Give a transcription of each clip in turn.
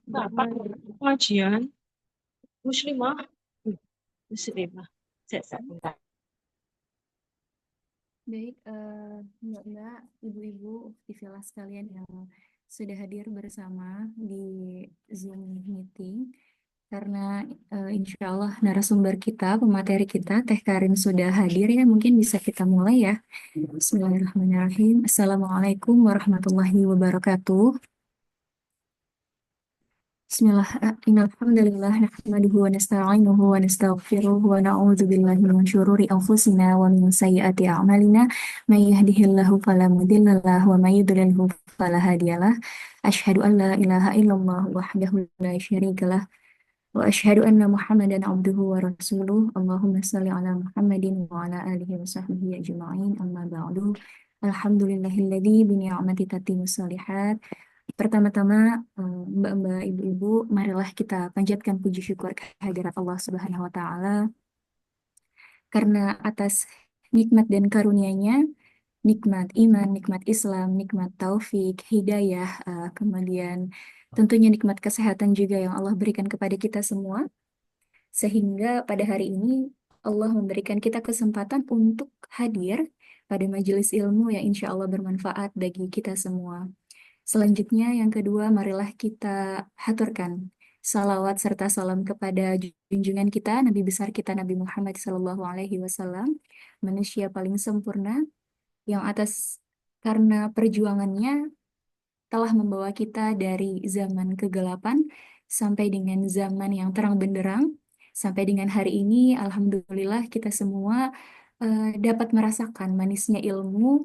Bapak pengajian muslimah, muslimah. Sebentar. Baik, Mbak-mbak, ibu-ibu, aktivitas sekalian yang sudah hadir bersama di Zoom meeting, karena insya Allah narasumber kita, pemateri kita, Teh Karin sudah hadir ya, mungkin bisa kita mulai ya. Bismillahirrahmanirrahim. Assalamualaikum warahmatullahi wabarakatuh. Bismillah, innalhamdulillah nahmaduhu wa nasta'inuhu wa nastaghfiruh wa na'udzu billahi min syururi anfusina wa min sayyiati a'malina may yahdihillahu fala mudilla lahu wa may yudlilhu fala hadiyalah. Asyhadu an la ilaha illallah wahdahu la syarikalah wa asyhadu anna Muhammadan abduhu wa rasuluh. Allahumma shalli ala Muhammadin wa ala alihi wa sahbihi ajma'in. Amma ba'du. Alhamdulillahilladzi bi ni'mati tatimmus shalihat. Pertama-tama, Mbak-mbak, ibu-ibu, marilah kita panjatkan puji syukur kehadirat Allah Subhanahu wa Ta'ala karena atas nikmat dan karunia-Nya, nikmat iman, nikmat Islam, nikmat taufik, hidayah, kemudian tentunya nikmat kesehatan juga yang Allah berikan kepada kita semua, sehingga pada hari ini Allah memberikan kita kesempatan untuk hadir pada majelis ilmu yang insya Allah bermanfaat bagi kita semua. Selanjutnya, yang kedua, marilah kita haturkan salawat serta salam kepada junjungan kita, Nabi besar kita Nabi Muhammad SAW, manusia paling sempurna yang atas karena perjuangannya telah membawa kita dari zaman kegelapan sampai dengan zaman yang terang benderang, sampai dengan hari ini, alhamdulillah kita semua dapat merasakan manisnya ilmu,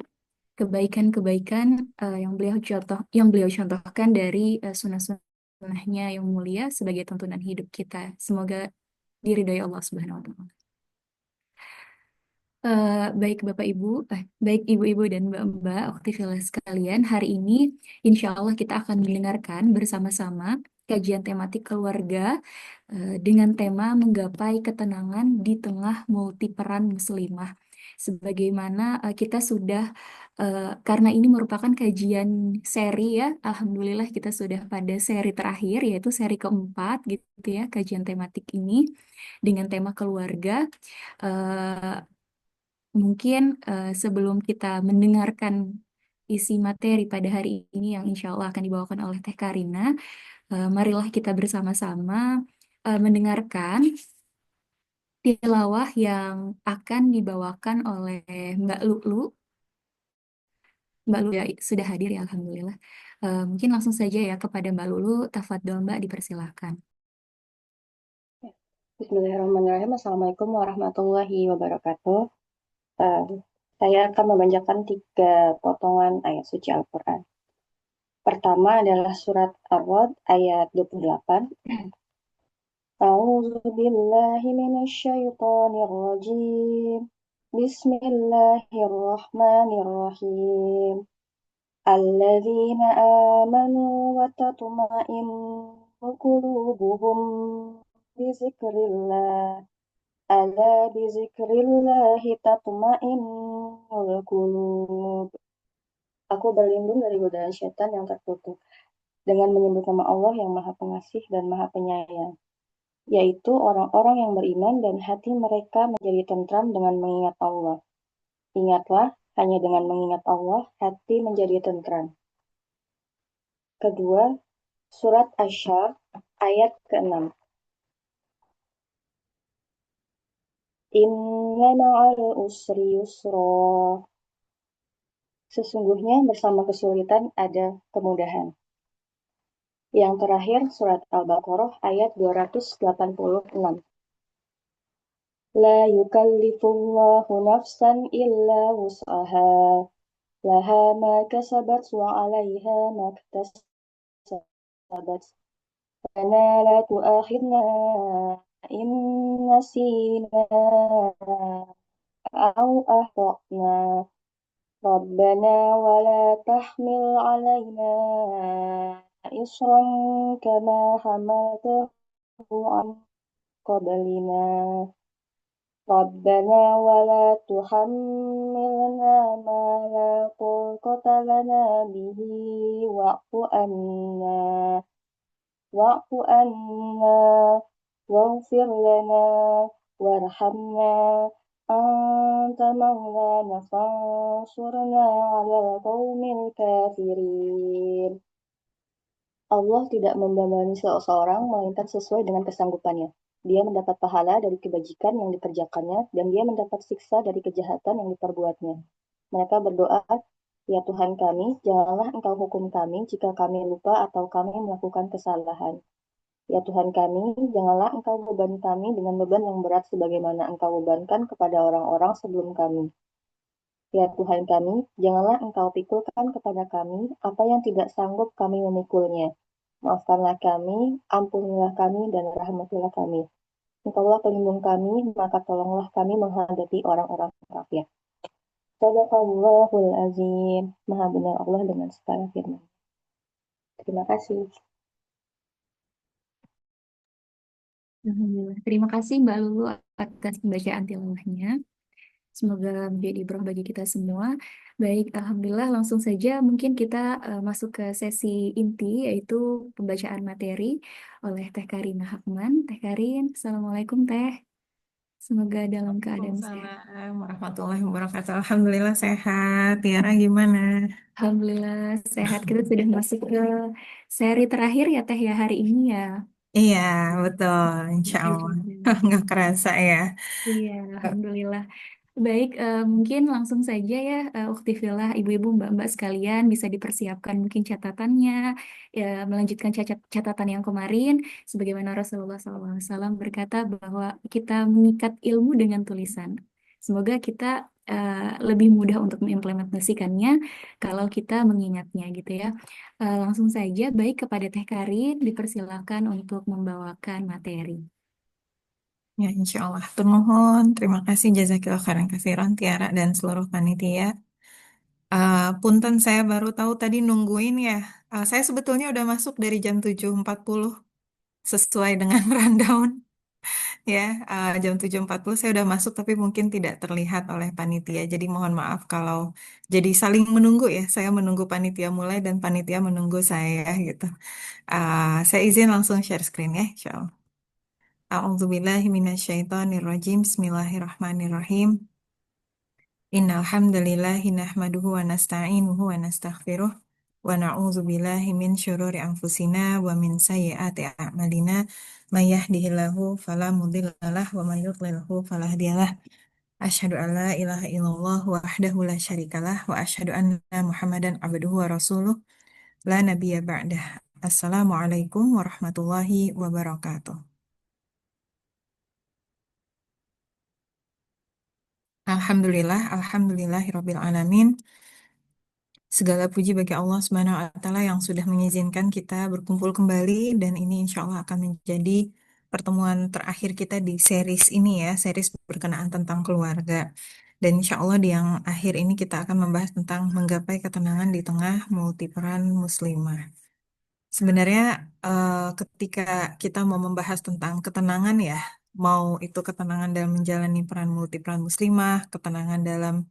kebaikan-kebaikan yang beliau contohkan dari sunnah-sunnahnya yang mulia sebagai tuntunan hidup kita. Semoga diridhoi Allah Subhanahu wa taala. Baik Bapak Ibu, baik Ibu-ibu dan Mbak-mbak, aktivitas sekalian, hari ini insya Allah kita akan mendengarkan bersama-sama kajian tematik keluarga dengan tema menggapai ketenangan di tengah multiperan muslimah. Sebagaimana kita sudah, karena ini merupakan kajian seri ya, Alhamdulillah kita sudah pada seri terakhir, yaitu seri keempat gitu ya, kajian tematik ini dengan tema keluarga. Eh, Mungkin sebelum kita mendengarkan isi materi pada hari ini yang insya Allah akan dibawakan oleh Teh Karina, marilah kita bersama-sama mendengarkan tilawah yang akan dibawakan oleh Mbak Lulu. Mbak Lulu ya, sudah hadir ya, Alhamdulillah. Mungkin langsung saja ya kepada Mbak Lulu, tafadhol Mbak, dipersilahkan. Bismillahirrahmanirrahim. Assalamualaikum warahmatullahi wabarakatuh. Eh, saya akan membacakan 3 potongan ayat suci Al-Quran. Pertama adalah surat Ar-Ra'd ayat 28. A'udzu billahi minasyaitonir rajim. Bismillahirrahmanirrahim. Alladzina amanu wa tatma'innu qulubuhum bizikrillah. Ala bizikrillahi tatma'innul qulub. Aku berlindung dari godaan syaitan yang terkutuk dengan menyebut nama Allah yang Maha Pengasih dan Maha Penyayang, yaitu orang-orang yang beriman dan hati mereka menjadi tentram dengan mengingat Allah. Ingatlah, hanya dengan mengingat Allah, hati menjadi tentram. Kedua, surat Asy-Syarr ayat ke-6. Inna ma'al usri yusra. Sesungguhnya bersama kesulitan ada kemudahan. Yang terakhir surat Al-Baqarah ayat 286. La yukallifullahu nafsan illa wus'aha. Laha ma kasabat wa 'alaiha ma iktasabat. Fana la tu'akhidna in nasina au akhtana. Rabbana wa la tahmil 'alaina isran kama hamaltahu 'an qablina. Rabbana wa la tuhammilna ma la taqata lana bihi wa'fu anna. wa'fu anna waghfir lana warhamna anta maulana fansurna 'alal qaumil kafirin. Allah tidak membebani seseorang melainkan sesuai dengan kesanggupannya. Dia mendapat pahala dari kebajikan yang dikerjakannya, dan dia mendapat siksa dari kejahatan yang diperbuatnya. Mereka berdoa, "Ya Tuhan kami, janganlah Engkau hukum kami jika kami lupa atau kami melakukan kesalahan. Ya Tuhan kami, janganlah Engkau bebani kami dengan beban yang berat sebagaimana Engkau bebankan kepada orang-orang sebelum kami. Ya Tuhan kami, janganlah Engkau pikulkan kepada kami apa yang tidak sanggup kami memikulnya. Maafkanlah kami, ampunilah kami, dan rahmatilah kami. Engkaulah pelindung kami, maka tolonglah kami menghadapi orang-orang kafir." Sadaqallahul azim. Maha benar Allah dengan segala firman. Terima kasih. Alhamdulillah. Terima kasih Mbak Lulu atas pembacaan tilawahnya. Semoga menjadi ibrah bagi kita semua. Baik, Alhamdulillah langsung saja mungkin kita masuk ke sesi inti yaitu pembacaan materi oleh Teh Karina Hakman. Teh Karin, Assalamualaikum Teh. Semoga dalam keadaan sehat. Waalaikumsalam warahmatullahi wabarakatuh. Alhamdulillah sehat. Tiara gimana? Alhamdulillah sehat. Kita sudah masuk ke seri terakhir ya Teh ya hari ini ya. Iya, betul. Insya Allah. Alhamdulillah. Nggak kerasa ya. Iya, Alhamdulillah. Baik, mungkin langsung saja ya, Ukhti Fillah, ibu-ibu, mbak-mbak sekalian bisa dipersiapkan mungkin catatannya, ya, melanjutkan catatan yang kemarin, sebagaimana Rasulullah SAW berkata bahwa kita mengikat ilmu dengan tulisan. Semoga kita lebih mudah untuk mengimplementasikannya kalau kita mengingatnya gitu ya. Langsung saja, baik kepada Teh Karin, dipersilakan untuk membawakan materi. Ya, insya Allah. Turnuhun. Terima kasih jazakillah khairan katsiran Tiara dan seluruh panitia. Punten saya baru tahu tadi nungguin ya. Saya sebetulnya udah masuk dari jam 7.40 sesuai dengan rundown. Ya, jam 7.40 saya udah masuk tapi mungkin tidak terlihat oleh panitia. Jadi mohon maaf kalau jadi saling menunggu ya. Saya menunggu panitia mulai dan panitia menunggu saya gitu. Saya izin langsung share screen ya, insyaallah. A'udzubillahi minasyaitonirrajim. Bismillahirrahmanirrahim. Innal hamdalillahi nahmaduhu wa nasta'inuhu wa nastaghfiruh wa na'udzu billahi min syururi anfusina wa min sayyiati a'malina may yahdihillahu fala mudhillalah wa may yudlilhu fala hadiyalah. Asyhadu an la ilaha illallah wahdahu la syarikalah wa asyhadu anna Muhammadan abduhu wa rasuluh la nabiyya ba'dah. Assalamualaikum warahmatullahi wabarakatuh. Alhamdulillah, alhamdulillahirabbil alamin. Segala puji bagi Allah Subhanahu wa Ta'ala yang sudah mengizinkan kita berkumpul kembali dan ini insya Allah akan menjadi pertemuan terakhir kita di series ini ya, series berkenaan tentang keluarga. Dan insya Allah di yang akhir ini kita akan membahas tentang menggapai ketenangan di tengah multiperan muslimah. Sebenarnya ketika kita mau membahas tentang ketenangan ya, mau itu ketenangan dalam menjalani peran multiperan muslimah, ketenangan dalam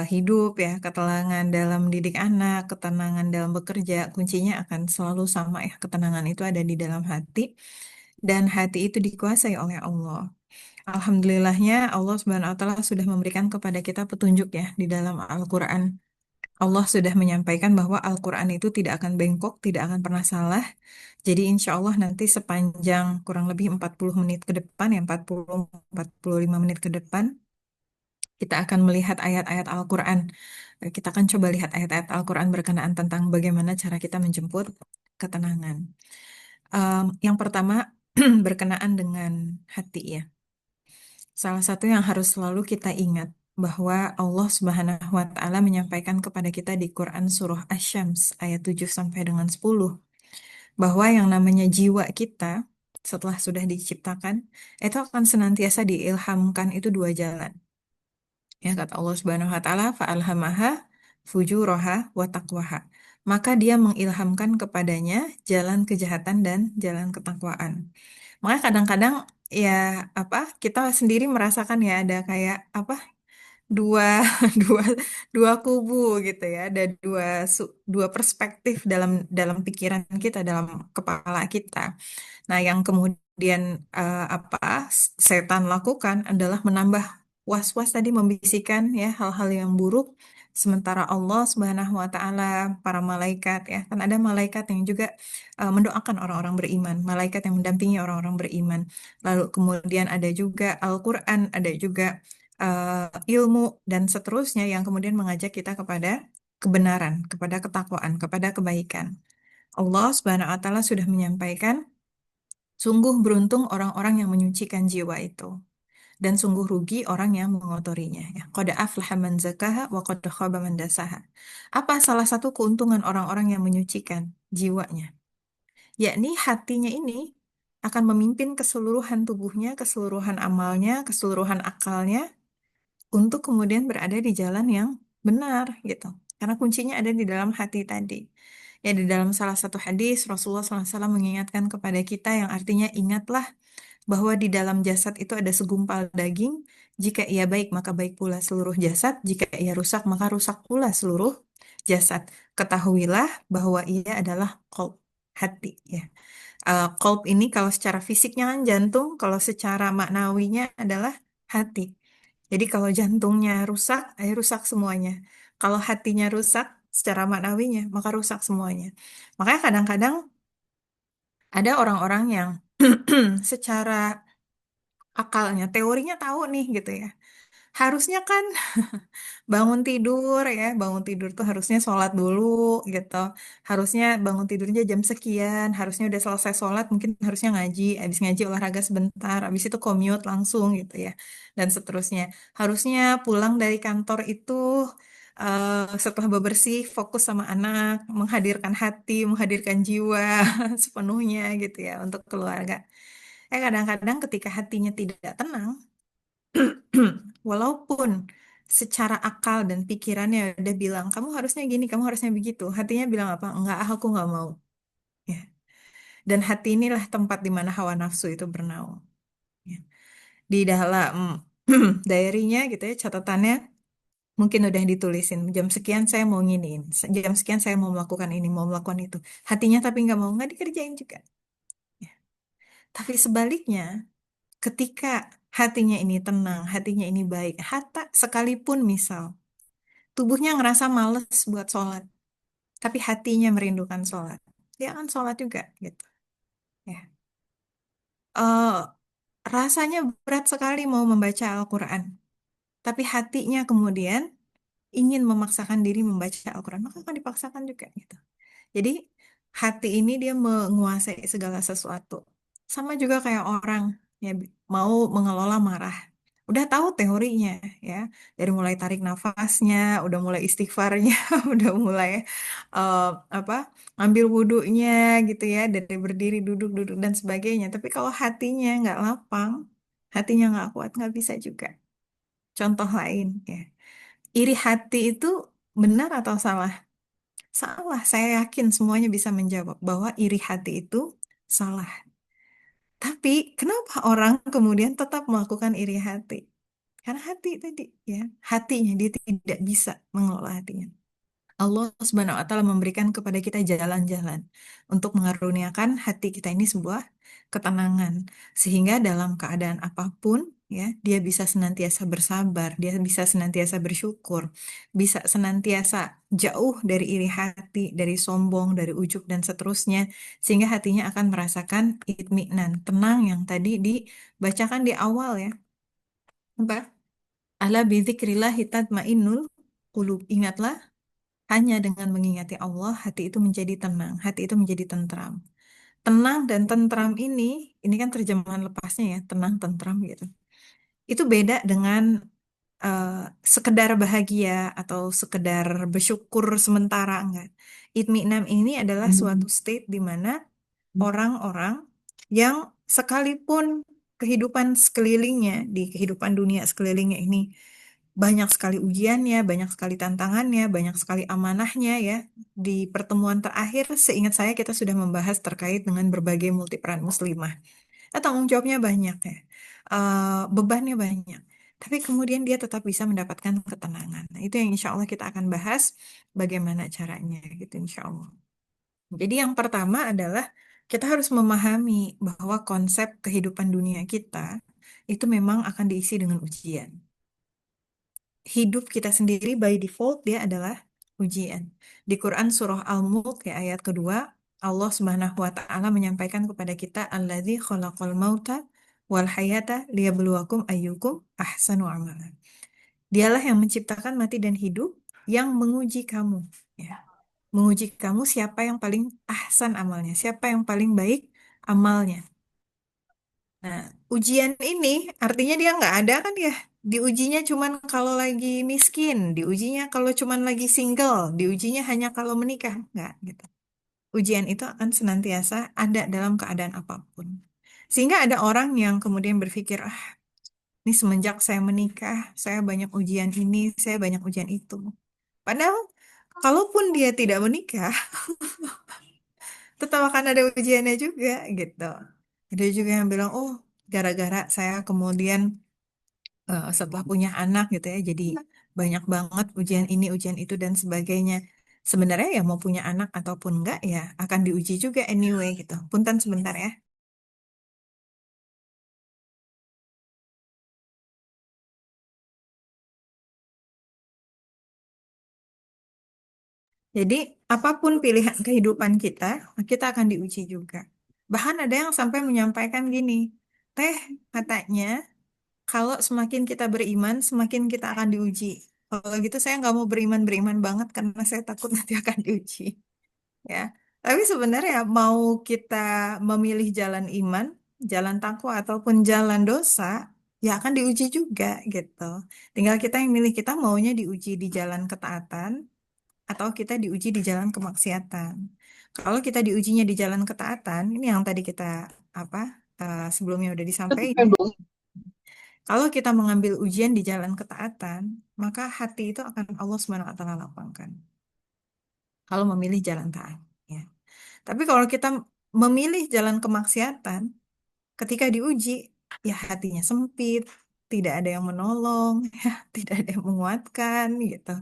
hidup ya, ketenangan dalam didik anak, ketenangan dalam bekerja, kuncinya akan selalu sama ya. Ketenangan itu ada di dalam hati dan hati itu dikuasai oleh Allah. Alhamdulillahnya Allah Subhanahu wa taala sudah memberikan kepada kita petunjuk ya di dalam Al-Qur'an. Allah sudah menyampaikan bahwa Al-Quran itu tidak akan bengkok, tidak akan pernah salah. Jadi insya Allah nanti sepanjang kurang lebih 40 menit ke depan, ya 40-45 menit ke depan, kita akan melihat ayat-ayat Al-Quran. Kita akan coba lihat ayat-ayat Al-Quran berkenaan tentang bagaimana cara kita menjemput ketenangan. Yang pertama berkenaan dengan hati ya. Salah satu yang harus selalu kita ingat bahwa Allah Subhanahu wa taala menyampaikan kepada kita di Quran surah Asy-Syams ayat 7 sampai dengan 10 bahwa yang namanya jiwa kita setelah sudah diciptakan itu akan senantiasa diilhamkan itu dua jalan. Ya kata Allah Subhanahu wa taala fa'alhamaha fujuraha wa taqwaha. Maka dia mengilhamkan kepadanya jalan kejahatan dan jalan ketakwaan. Maka kadang-kadang ya apa kita sendiri merasakan ya ada kayak apa dua dua dua kubu gitu ya, ada dua perspektif dalam dalam pikiran kita, dalam kepala kita. Nah, yang kemudian apa setan lakukan adalah menambah was-was tadi, membisikkan ya hal-hal yang buruk. Sementara Allah Subhanahu wa taala, para malaikat ya, kan ada malaikat yang juga mendoakan orang-orang beriman, malaikat yang mendampingi orang-orang beriman. Lalu kemudian ada juga Al-Qur'an, ada juga ilmu dan seterusnya yang kemudian mengajak kita kepada kebenaran, kepada ketakwaan, kepada kebaikan. Allah Subhanahu wa taala sudah menyampaikan, sungguh beruntung orang-orang yang menyucikan jiwa itu. Dan sungguh rugi orang yang mengotorinya. Ya. Qad aflaha man zakaha wa qad khaba man dasaha. Apa salah satu keuntungan orang-orang yang menyucikan jiwanya? Yakni hatinya ini akan memimpin keseluruhan tubuhnya, keseluruhan amalnya, keseluruhan akalnya, untuk kemudian berada di jalan yang benar gitu. Karena kuncinya ada di dalam hati tadi. Ya, di dalam salah satu hadis Rasulullah SAW mengingatkan kepada kita yang artinya, ingatlah bahwa di dalam jasad itu ada segumpal daging. Jika ia baik, maka baik pula seluruh jasad. Jika ia rusak, maka rusak pula seluruh jasad. Ketahuilah bahwa ia adalah qalb, hati ya. Qalb ini kalau secara fisiknya kan jantung, kalau secara maknawinya adalah hati. Jadi kalau jantungnya rusak, rusak semuanya. Kalau hatinya rusak secara maknawinya, maka rusak semuanya. Makanya kadang-kadang ada orang-orang yang secara akalnya, teorinya tahu nih gitu ya. Harusnya kan bangun tidur tuh harusnya sholat dulu gitu. Harusnya bangun tidurnya jam sekian, harusnya udah selesai sholat, mungkin harusnya ngaji, habis ngaji olahraga sebentar, habis itu commute langsung gitu ya. Dan seterusnya. Harusnya pulang dari kantor itu setelah bebersih, fokus sama anak, menghadirkan hati, menghadirkan jiwa sepenuhnya gitu ya untuk keluarga. Kadang-kadang ketika hatinya tidak tenang, walaupun secara akal dan pikirannya udah bilang, kamu harusnya gini, kamu harusnya begitu. Hatinya bilang apa? Enggak, aku nggak mau. Ya. Dan hati inilah tempat di mana hawa nafsu itu bernaung. Ya. Di dalam diary-nya gitu ya, catatannya mungkin udah ditulisin, jam sekian saya mau nginiin, jam sekian saya mau melakukan ini, mau melakukan itu. Hatinya tapi nggak mau, nggak dikerjain juga. Ya. Tapi sebaliknya, ketika hatinya ini tenang, hatinya ini baik, hatta sekalipun misal tubuhnya ngerasa males buat sholat, tapi hatinya merindukan sholat, dia akan sholat juga gitu. Ya. Eh, rasanya berat sekali mau membaca Al-Quran, tapi hatinya kemudian ingin memaksakan diri membaca Al-Quran, maka akan dipaksakan juga gitu. Jadi hati ini dia menguasai segala sesuatu. Sama juga kayak orang ya mau mengelola marah. Udah tahu teorinya ya, dari mulai tarik nafasnya, udah mulai istighfarnya, udah mulai eh, apa ambil wudhunya gitu ya, dari berdiri, duduk, duduk dan sebagainya. Tapi kalau hatinya nggak lapang, hatinya nggak kuat, nggak bisa juga. Contoh lain ya, iri hati itu benar atau salah? Salah, saya yakin semuanya bisa menjawab bahwa iri hati itu salah. Tapi kenapa orang kemudian tetap melakukan iri hati? Karena hati tadi, ya, hatinya dia tidak bisa mengelola hatinya. Allah Subhanahu wa taala memberikan kepada kita jalan-jalan untuk mengaruniakan hati kita ini sebuah ketenangan, sehingga dalam keadaan apapun ya dia bisa senantiasa bersabar, dia bisa senantiasa bersyukur, bisa senantiasa jauh dari iri hati, dari sombong, dari ujub dan seterusnya, sehingga hatinya akan merasakan itminan, tenang yang tadi dibacakan di awal ya. Apa? Ala bidzikrillah tatmainnul qulub. Ingatlah, hanya dengan mengingati Allah, hati itu menjadi tenang, hati itu menjadi tentram. Tenang dan tentram ini kan terjemahan lepasnya ya, tenang, tentram gitu. Itu beda dengan eh, sekedar bahagia atau sekedar bersyukur sementara, enggak. Itminam ini adalah suatu state di mana orang-orang yang sekalipun kehidupan sekelilingnya, di kehidupan dunia sekelilingnya ini banyak sekali ujiannya, banyak sekali tantangannya, banyak sekali amanahnya ya. Di pertemuan terakhir, seingat saya kita sudah membahas terkait dengan berbagai multiperan muslimah. Tanggung jawabnya banyak ya, bebannya banyak. tapi kemudian dia tetap bisa mendapatkan ketenangan. Nah, itu yang insya Allah kita akan bahas bagaimana caranya gitu insya Allah. Jadi yang pertama adalah kita harus memahami bahwa konsep kehidupan dunia kita itu memang akan diisi dengan ujian. Hidup kita sendiri by default dia adalah ujian. Di Quran surah Al-Mulk ya ayat kedua, Allah Subhanahu wa taala menyampaikan kepada kita allazi khalaqal mauta wal hayata liyabluwakum ayyukum ahsanu amala. Dialah yang menciptakan mati dan hidup yang menguji kamu ya. Menguji kamu siapa yang paling ahsan amalnya, siapa yang paling baik amalnya. Nah, ujian ini artinya dia nggak ada kan ya. Diujinya cuman kalau lagi miskin, diujinya kalau cuman lagi single, diujinya hanya kalau menikah, nggak gitu. Ujian itu akan senantiasa ada dalam keadaan apapun. Sehingga ada orang yang kemudian berpikir, ah, ini semenjak saya menikah, saya banyak ujian ini, saya banyak ujian itu. Padahal, kalaupun dia tidak menikah, tetap akan ada ujiannya juga gitu. Ada juga yang bilang, oh, gara-gara saya kemudian setelah punya anak gitu ya, jadi banyak banget ujian ini, ujian itu dan sebagainya. Sebenarnya ya mau punya anak ataupun enggak ya akan diuji juga anyway gitu. Punten sebentar ya. Jadi apapun pilihan kehidupan kita, kita akan diuji juga. Bahkan ada yang sampai menyampaikan gini, teh katanya kalau semakin kita beriman, semakin kita akan diuji. Kalau gitu saya nggak mau beriman-beriman banget karena saya takut nanti akan diuji. Ya. Tapi sebenarnya mau kita memilih jalan iman, jalan takwa ataupun jalan dosa, ya akan diuji juga gitu. Tinggal kita yang milih kita maunya diuji di jalan ketaatan atau kita diuji di jalan kemaksiatan. Kalau kita diujinya di jalan ketaatan, ini yang tadi kita apa sebelumnya udah disampaikan. Kalau kita mengambil ujian di jalan ketaatan, maka hati itu akan Allah SWT lapangkan. Kalau memilih jalan taat. Ya. Tapi kalau kita memilih jalan kemaksiatan, ketika diuji, ya hatinya sempit, tidak ada yang menolong, ya, tidak ada yang menguatkan, gitu.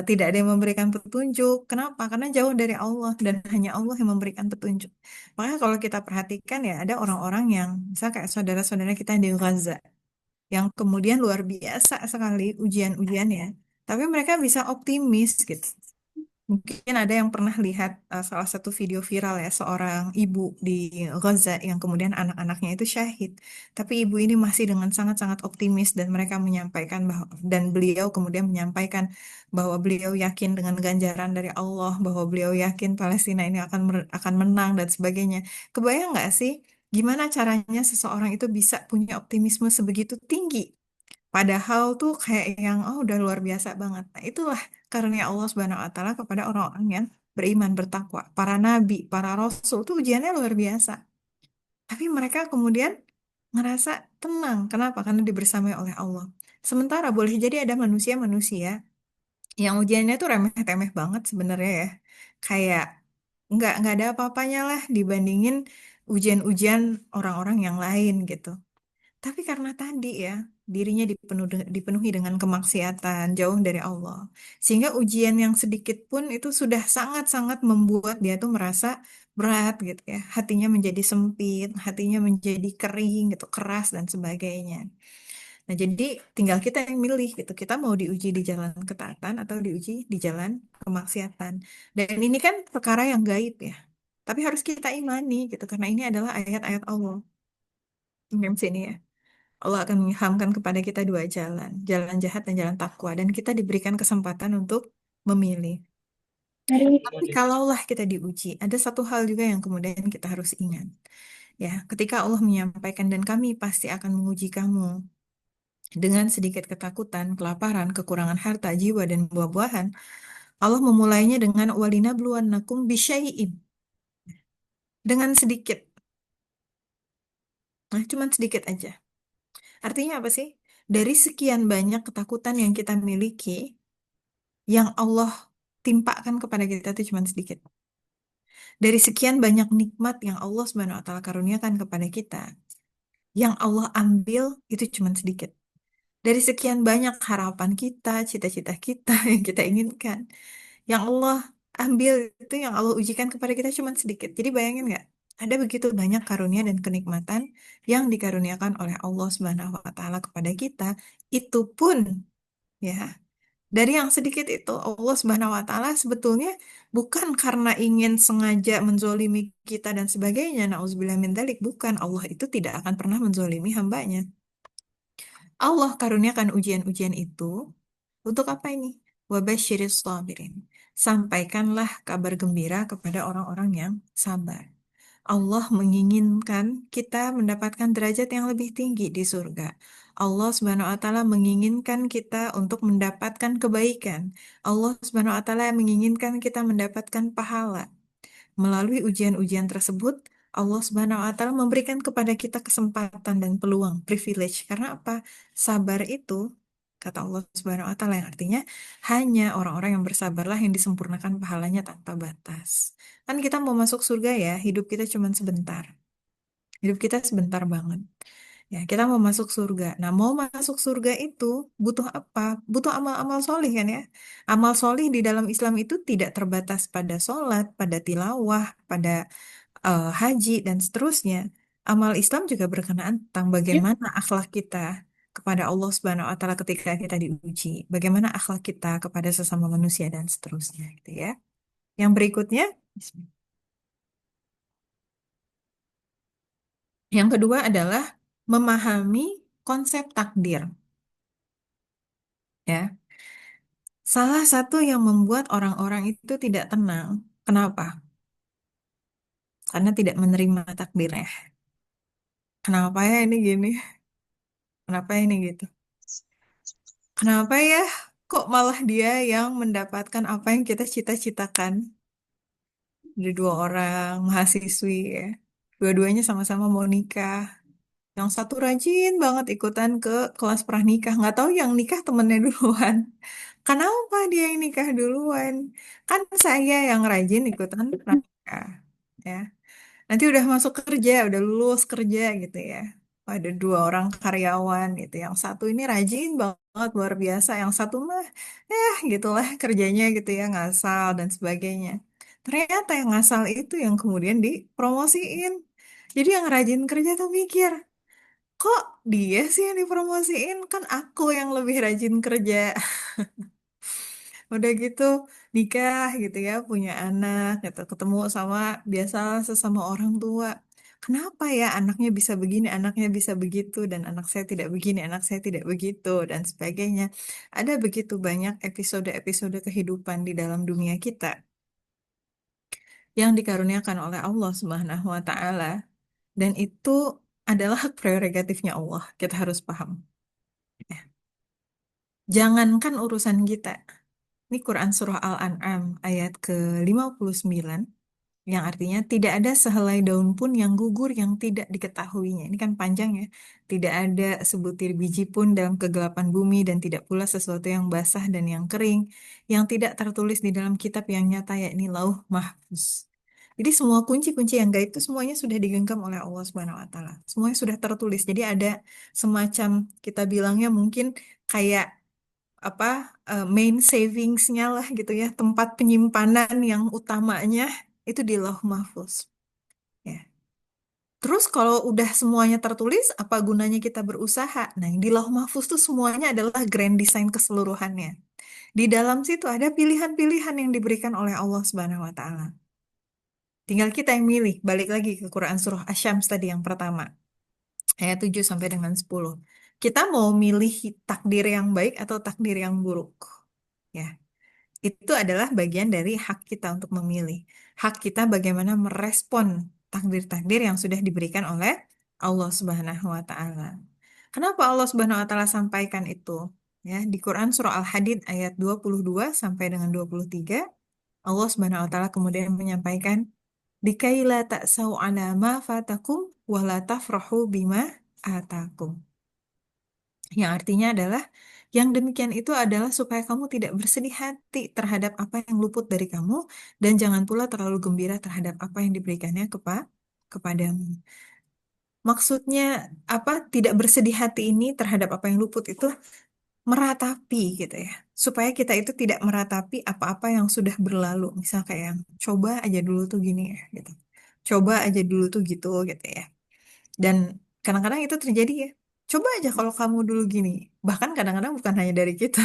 Tidak ada yang memberikan petunjuk. Kenapa? Karena jauh dari Allah dan hanya Allah yang memberikan petunjuk. Makanya kalau kita perhatikan ya ada orang-orang yang, misalnya kayak saudara-saudara kita di Gaza, yang kemudian luar biasa sekali ujian-ujiannya, tapi mereka bisa optimis gitu. Mungkin ada yang pernah lihat salah satu video viral ya, seorang ibu di Gaza yang kemudian anak-anaknya itu syahid. Tapi ibu ini masih dengan sangat-sangat optimis dan mereka menyampaikan bahwa, dan beliau kemudian menyampaikan bahwa beliau yakin dengan ganjaran dari Allah, bahwa beliau yakin Palestina ini akan menang dan sebagainya. Kebayang nggak sih gimana caranya seseorang itu bisa punya optimisme sebegitu tinggi? Padahal tuh kayak yang oh udah luar biasa banget. Nah, itulah karunia Allah Subhanahu wa taala kepada orang-orang yang beriman bertakwa. Para nabi, para rasul tuh ujiannya luar biasa. Tapi mereka kemudian ngerasa tenang. Kenapa? Karena dibersamai oleh Allah. Sementara boleh jadi ada manusia-manusia yang ujiannya tuh remeh-temeh banget sebenarnya ya. Kayak nggak ada apa-apanya lah dibandingin ujian-ujian orang-orang yang lain gitu. Tapi karena tadi ya, dirinya dipenuhi dengan kemaksiatan, jauh dari Allah. Sehingga ujian yang sedikit pun itu sudah sangat-sangat membuat dia tuh merasa berat gitu ya. Hatinya menjadi sempit, hatinya menjadi kering gitu, keras dan sebagainya. Nah, jadi tinggal kita yang milih gitu. Kita mau diuji di jalan ketaatan atau diuji di jalan kemaksiatan. Dan ini kan perkara yang gaib ya. Tapi harus kita imani gitu, karena ini adalah ayat-ayat Allah. Mem sini ya. Allah akan mengilhamkan kepada kita dua jalan, jalan jahat dan jalan takwa, dan kita diberikan kesempatan untuk memilih. Tapi kalaulah kita diuji, ada satu hal juga yang kemudian kita harus ingat. Ya, ketika Allah menyampaikan dan kami pasti akan menguji kamu dengan sedikit ketakutan, kelaparan, kekurangan harta, jiwa dan buah-buahan, Allah memulainya dengan walinabluwannakum bisyai'in. Dengan sedikit. Nah, cuma sedikit aja. Artinya apa sih? Dari sekian banyak ketakutan yang kita miliki, yang Allah timpakan kepada kita itu cuma sedikit. Dari sekian banyak nikmat yang Allah SWT karuniakan kepada kita, yang Allah ambil itu cuma sedikit. Dari sekian banyak harapan kita, cita-cita kita yang kita inginkan, yang Allah ambil itu, yang Allah ujikan kepada kita cuma sedikit. Jadi bayangin nggak? Ada begitu banyak karunia dan kenikmatan yang dikaruniakan oleh Allah Subhanahu wa Ta'ala kepada kita. Itu pun ya, dari yang sedikit itu Allah Subhanahu wa Ta'ala sebetulnya bukan karena ingin sengaja menzolimi kita dan sebagainya. Nauzubillah min dzalik, bukan. Allah itu tidak akan pernah menzolimi hambanya. Allah karuniakan ujian-ujian itu untuk apa ini? Wabasyiris sabirin. Sampaikanlah kabar gembira kepada orang-orang yang sabar. Allah menginginkan kita mendapatkan derajat yang lebih tinggi di surga. Allah Subhanahu wa taala menginginkan kita untuk mendapatkan kebaikan. Allah Subhanahu wa taala menginginkan kita mendapatkan pahala. Melalui ujian-ujian tersebut, Allah Subhanahu wa taala memberikan kepada kita kesempatan dan peluang, privilege. Karena apa? Sabar itu, kata Allah Subhanahu wa taala, yang artinya hanya orang-orang yang bersabarlah yang disempurnakan pahalanya tanpa batas. Kan kita mau masuk surga ya, hidup kita cuma sebentar. Hidup kita sebentar banget. Ya, kita mau masuk surga. Nah, mau masuk surga itu butuh apa? Butuh amal-amal solih kan ya. Amal solih di dalam Islam itu tidak terbatas pada sholat, pada tilawah, pada haji, dan seterusnya. Amal Islam juga berkenaan tentang Ya, bagaimana akhlak kita kepada Allah Subhanahu wa taala ketika kita diuji. Bagaimana akhlak kita kepada sesama manusia dan seterusnya gitu ya. Yang berikutnya, yang kedua adalah memahami konsep takdir ya. Salah satu yang membuat orang-orang itu tidak tenang. Kenapa? Karena tidak menerima takdirnya. Kenapa ya ini gini? Kenapa ini gitu? Kenapa ya? Kok malah dia yang mendapatkan apa yang kita cita-citakan? Ada dua orang mahasiswi ya. Dua-duanya sama-sama mau nikah. Yang satu rajin banget ikutan ke kelas pranikah. Nggak tahu yang nikah temennya duluan. Kenapa dia yang nikah duluan? Kan saya yang rajin ikutan pranikah. Ya. Nanti udah masuk kerja, udah lulus kerja gitu ya. Ada dua orang karyawan gitu. Yang satu ini rajin banget, luar biasa. Yang satu mah, gitulah kerjanya gitu ya, ngasal dan sebagainya. Ternyata yang ngasal itu yang kemudian dipromosiin. Jadi yang rajin kerja tuh mikir, kok dia sih yang dipromosiin? Kan aku yang lebih rajin kerja. Udah gitu nikah gitu ya, punya anak gitu, ketemu sama biasa sesama orang tua. Kenapa ya anaknya bisa begini, anaknya bisa begitu, dan anak saya tidak begini, anak saya tidak begitu, dan sebagainya. Ada begitu banyak episode-episode kehidupan di dalam dunia kita yang dikaruniakan oleh Allah Subhanahu wa Ta'ala, dan itu adalah hak prerogatifnya Allah. Kita harus paham. Ya. Jangankan urusan kita. Ini Quran Surah Al-An'am ayat ke-59, yang artinya tidak ada sehelai daun pun yang gugur yang tidak diketahuinya. Ini kan panjang ya. Tidak ada sebutir biji pun dalam kegelapan bumi, dan tidak pula sesuatu yang basah dan yang kering yang tidak tertulis di dalam kitab yang nyata, yakni Lauh Mahfuz. Jadi semua kunci-kunci yang gaib itu semuanya sudah digenggam oleh Allah Subhanahu wa taala. Semuanya sudah tertulis. Jadi ada semacam, kita bilangnya mungkin kayak apa, main savingsnya lah gitu ya, tempat penyimpanan yang utamanya itu di Lauh Mahfuz ya. Terus kalau udah semuanya tertulis, apa gunanya kita berusaha? Nah, yang di Lauh Mahfuz tuh semuanya adalah grand design keseluruhannya. Di dalam situ ada pilihan-pilihan yang diberikan oleh Allah Subhanahu wa taala. Tinggal kita yang milih. Balik lagi ke Quran surah Asy-Syams tadi yang pertama, ayat 7 sampai dengan 10. Kita mau milih takdir yang baik atau takdir yang buruk? Ya. Itu adalah bagian dari hak kita untuk memilih. Hak kita bagaimana merespon takdir-takdir yang sudah diberikan oleh Allah Subhanahu wa taala. Kenapa Allah Subhanahu wa taala sampaikan itu? Ya, di Quran surah Al-Hadid ayat 22 sampai dengan 23, Allah Subhanahu wa taala kemudian menyampaikan, "Dikaila ta'sau ala ma fatakum wa la tafrahu bima atakum." Yang artinya adalah, yang demikian itu adalah supaya kamu tidak bersedih hati terhadap apa yang luput dari kamu, dan jangan pula terlalu gembira terhadap apa yang diberikannya kepadamu. Maksudnya apa? Tidak bersedih hati ini terhadap apa yang luput itu meratapi gitu ya. Supaya kita itu tidak meratapi apa-apa yang sudah berlalu. Misal kayak yang coba aja dulu tuh gini ya gitu. Coba aja dulu tuh gitu ya. Dan kadang-kadang itu terjadi ya. Coba aja kalau kamu dulu gini. Bahkan kadang-kadang bukan hanya dari kita.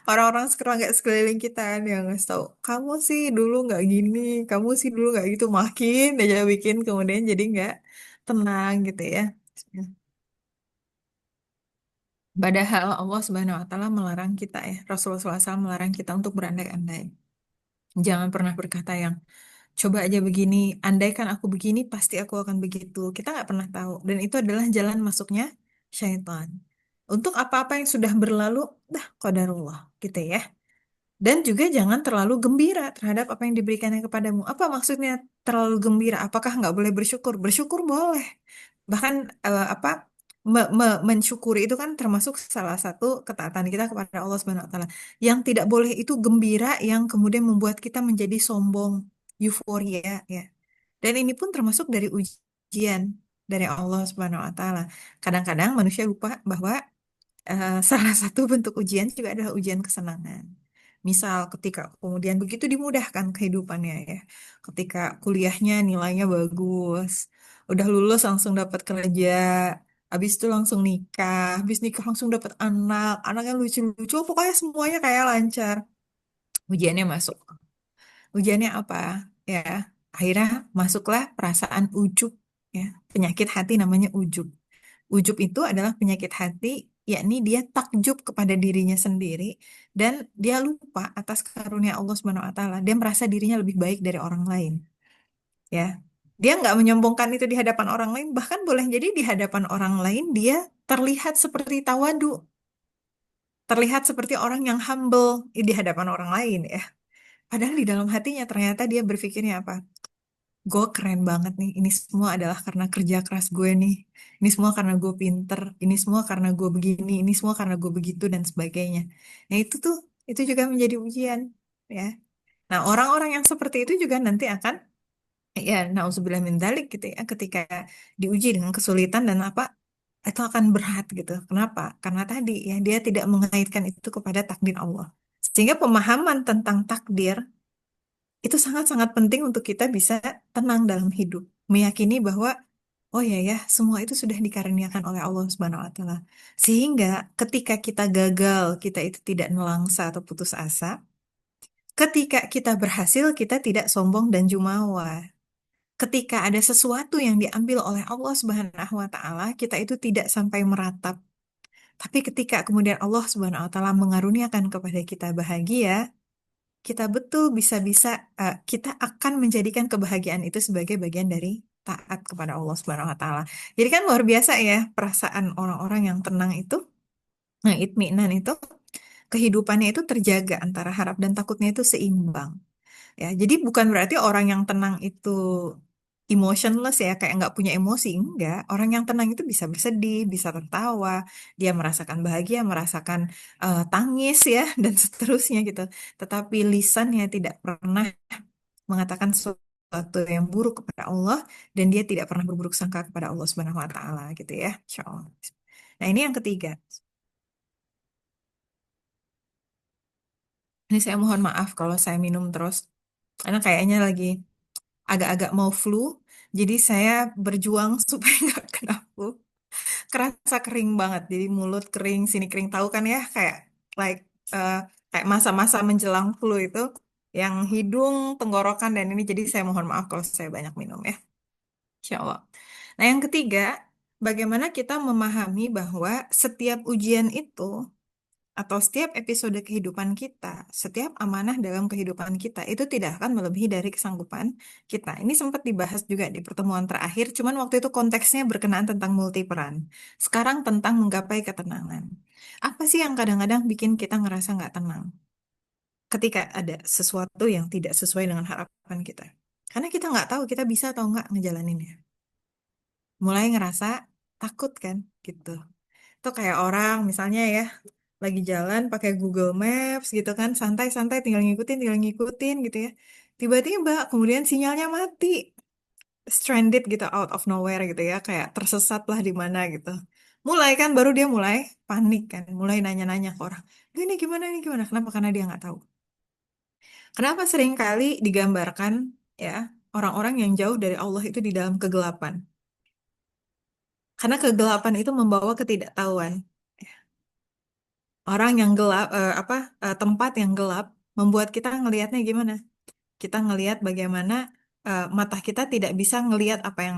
Orang-orang serangga sekeliling kita kan yang ngasih tahu. Kamu sih dulu nggak gini. Kamu sih dulu nggak gitu. Makin aja bikin kemudian jadi nggak tenang gitu ya. Padahal Allah Subhanahu wa taala melarang kita ya. Rasulullah SAW melarang kita untuk berandai-andai. Jangan pernah berkata yang coba aja begini, andaikan aku begini, pasti aku akan begitu. Kita nggak pernah tahu. Dan itu adalah jalan masuknya syaitan. Untuk apa-apa yang sudah berlalu, dah qadarullah gitu ya. Dan juga jangan terlalu gembira terhadap apa yang diberikannya kepadamu. Apa maksudnya terlalu gembira? Apakah nggak boleh bersyukur? Bersyukur boleh. Bahkan apa mensyukuri itu kan termasuk salah satu ketaatan kita kepada Allah Subhanahu wa taala. Yang tidak boleh itu gembira yang kemudian membuat kita menjadi sombong, euforia ya. Dan ini pun termasuk dari ujian dari Allah Subhanahu wa taala. Kadang-kadang manusia lupa bahwa salah satu bentuk ujian juga adalah ujian kesenangan. Misal ketika kemudian begitu dimudahkan kehidupannya ya. Ketika kuliahnya nilainya bagus, udah lulus langsung dapat kerja, habis itu langsung nikah, habis nikah langsung dapat anak, anaknya lucu-lucu, pokoknya semuanya kayak lancar. Ujiannya masuk. Ujiannya apa? Ya, akhirnya masuklah perasaan ujub ya. Penyakit hati namanya ujub. Ujub itu adalah penyakit hati, yakni dia takjub kepada dirinya sendiri dan dia lupa atas karunia Allah Subhanahu wa taala. Dia merasa dirinya lebih baik dari orang lain, ya. Dia nggak menyombongkan itu di hadapan orang lain, bahkan boleh jadi di hadapan orang lain dia terlihat seperti tawadu, terlihat seperti orang yang humble di hadapan orang lain ya. Padahal di dalam hatinya ternyata dia berpikirnya apa? Gue keren banget nih. Ini semua adalah karena kerja keras gue nih. Ini semua karena gue pinter. Ini semua karena gue begini. Ini semua karena gue begitu dan sebagainya. Nah itu juga menjadi ujian, ya. Nah orang-orang yang seperti itu juga nanti akan, ya, nauzubillah min dzalik gitu ya. Ketika diuji dengan kesulitan dan apa, itu akan berat gitu. Kenapa? Karena tadi ya dia tidak mengaitkan itu kepada takdir Allah. Sehingga pemahaman tentang takdir itu sangat-sangat penting untuk kita bisa tenang dalam hidup, meyakini bahwa oh ya ya, semua itu sudah dikaruniakan oleh Allah Subhanahu wa taala. Sehingga ketika kita gagal, kita itu tidak nelangsa atau putus asa. Ketika kita berhasil, kita tidak sombong dan jumawa. Ketika ada sesuatu yang diambil oleh Allah Subhanahu wa taala, kita itu tidak sampai meratap. Tapi ketika kemudian Allah Subhanahu wa taala mengaruniakan kepada kita bahagia, kita betul bisa-bisa kita akan menjadikan kebahagiaan itu sebagai bagian dari taat kepada Allah Subhanahu wa taala. Jadi kan luar biasa ya perasaan orang-orang yang tenang itu, nah itminan itu kehidupannya itu terjaga antara harap dan takutnya itu seimbang. Ya, jadi bukan berarti orang yang tenang itu emotionless ya, kayak nggak punya emosi. Enggak, orang yang tenang itu bisa bersedih, bisa tertawa, dia merasakan bahagia, merasakan tangis ya, dan seterusnya gitu. Tetapi lisannya tidak pernah mengatakan sesuatu yang buruk kepada Allah, dan dia tidak pernah berburuk sangka kepada Allah Subhanahu wa taala gitu ya. Insya Allah. Nah, ini yang ketiga. Ini saya mohon maaf kalau saya minum terus. Karena kayaknya lagi agak-agak mau flu, jadi saya berjuang supaya nggak kena flu. Kerasa kering banget, jadi mulut kering, sini kering, tahu kan ya, kayak like eh, kayak masa-masa menjelang flu itu, yang hidung, tenggorokan dan ini. Jadi saya mohon maaf kalau saya banyak minum ya, Insya Allah. Nah yang ketiga, bagaimana kita memahami bahwa setiap ujian itu atau setiap episode kehidupan kita, setiap amanah dalam kehidupan kita itu tidak akan melebihi dari kesanggupan kita. Ini sempat dibahas juga di pertemuan terakhir, cuman waktu itu konteksnya berkenaan tentang multiperan. Sekarang tentang menggapai ketenangan. Apa sih yang kadang-kadang bikin kita ngerasa nggak tenang ketika ada sesuatu yang tidak sesuai dengan harapan kita? Karena kita nggak tahu kita bisa atau nggak ngejalaninnya. Mulai ngerasa takut kan, gitu. Itu kayak orang misalnya ya lagi jalan pakai Google Maps gitu kan, santai-santai tinggal ngikutin gitu ya. Tiba-tiba kemudian sinyalnya mati. stranded gitu, out of nowhere gitu ya, kayak tersesat lah di mana gitu. Mulai kan, baru dia mulai panik kan, mulai nanya-nanya ke orang. Ini gimana? Kenapa? Karena dia nggak tahu. Kenapa sering kali digambarkan ya orang-orang yang jauh dari Allah itu di dalam kegelapan? Karena kegelapan itu membawa ketidaktahuan. Orang yang gelap, tempat yang gelap membuat kita ngelihatnya gimana? Kita ngelihat bagaimana mata kita tidak bisa ngelihat apa yang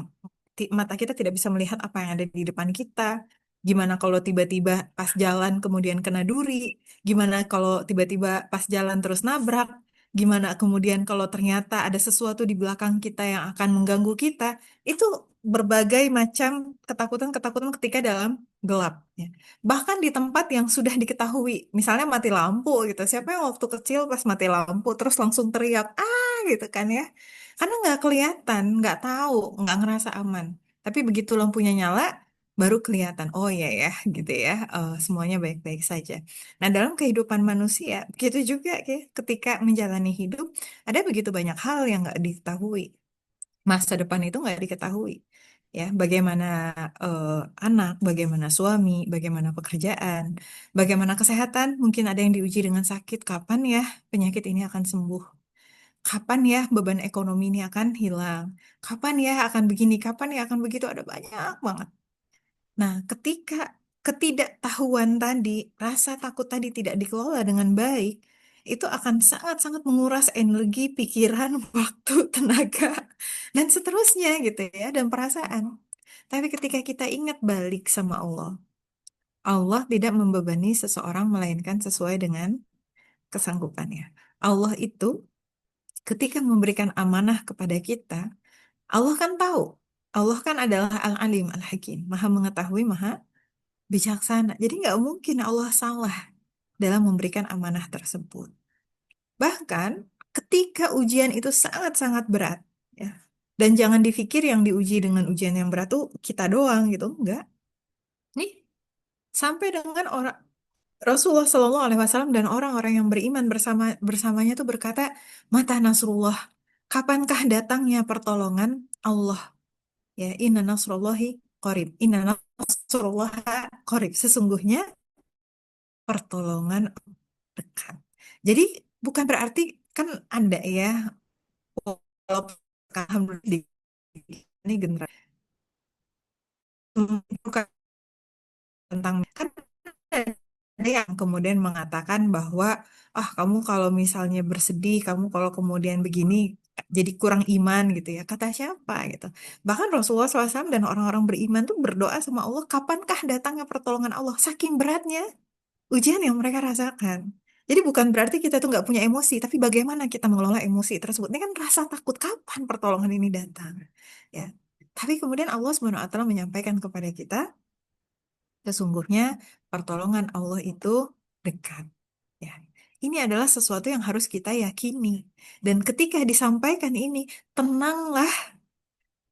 mata kita tidak bisa melihat apa yang ada di depan kita. Gimana kalau tiba-tiba pas jalan kemudian kena duri? Gimana kalau tiba-tiba pas jalan terus nabrak? Gimana kemudian kalau ternyata ada sesuatu di belakang kita yang akan mengganggu kita? Itu berbagai macam ketakutan-ketakutan ketika dalam gelap. Ya. Bahkan di tempat yang sudah diketahui, misalnya mati lampu gitu. Siapa yang waktu kecil pas mati lampu terus langsung teriak, gitu kan ya. Karena nggak kelihatan, nggak tahu, nggak ngerasa aman. Tapi begitu lampunya nyala, baru kelihatan. Oh iya ya, gitu ya. Semuanya baik-baik saja. Nah, dalam kehidupan manusia, begitu juga ya, ketika menjalani hidup, ada begitu banyak hal yang nggak diketahui. Masa depan itu nggak diketahui. Ya, bagaimana eh, anak, bagaimana suami, bagaimana pekerjaan, bagaimana kesehatan. Mungkin ada yang diuji dengan sakit. Kapan ya penyakit ini akan sembuh? Kapan ya beban ekonomi ini akan hilang? Kapan ya akan begini? Kapan ya akan begitu? Ada banyak banget. Nah, ketika ketidaktahuan tadi, rasa takut tadi tidak dikelola dengan baik, itu akan sangat-sangat menguras energi, pikiran, waktu, tenaga, dan seterusnya gitu ya, dan perasaan. Tapi ketika kita ingat balik sama Allah, Allah tidak membebani seseorang melainkan sesuai dengan kesanggupannya. Allah itu ketika memberikan amanah kepada kita, Allah kan tahu. Allah kan adalah Al-Alim, Al-Hakim, Maha mengetahui, Maha bijaksana. Jadi nggak mungkin Allah salah dalam memberikan amanah tersebut. Bahkan ketika ujian itu sangat-sangat berat, ya. Dan jangan dipikir yang diuji dengan ujian yang berat tuh kita doang gitu, enggak. Nih, sampai dengan orang Rasulullah Shallallahu Alaihi Wasallam dan orang-orang yang beriman bersamanya tuh berkata, mata Nasrullah, kapankah datangnya pertolongan Allah? Ya, inna nasrullahi qarib. Inna nasrullah qarib. Sesungguhnya pertolongan dekat. Jadi bukan berarti kan ada ya, walaupun alhamdulillah ini generasi bukan tentang kan ada yang kemudian mengatakan bahwa kamu kalau misalnya bersedih, kamu kalau kemudian begini jadi kurang iman gitu ya. Kata siapa gitu. Bahkan Rasulullah SAW dan orang-orang beriman tuh berdoa sama Allah, kapankah datangnya pertolongan Allah? Saking beratnya ujian yang mereka rasakan. Jadi bukan berarti kita tuh nggak punya emosi, tapi bagaimana kita mengelola emosi tersebut. Ini kan rasa takut kapan pertolongan ini datang. Ya. Tapi kemudian Allah SWT menyampaikan kepada kita, sesungguhnya pertolongan Allah itu dekat. Ya. Ini adalah sesuatu yang harus kita yakini. Dan ketika disampaikan ini, tenanglah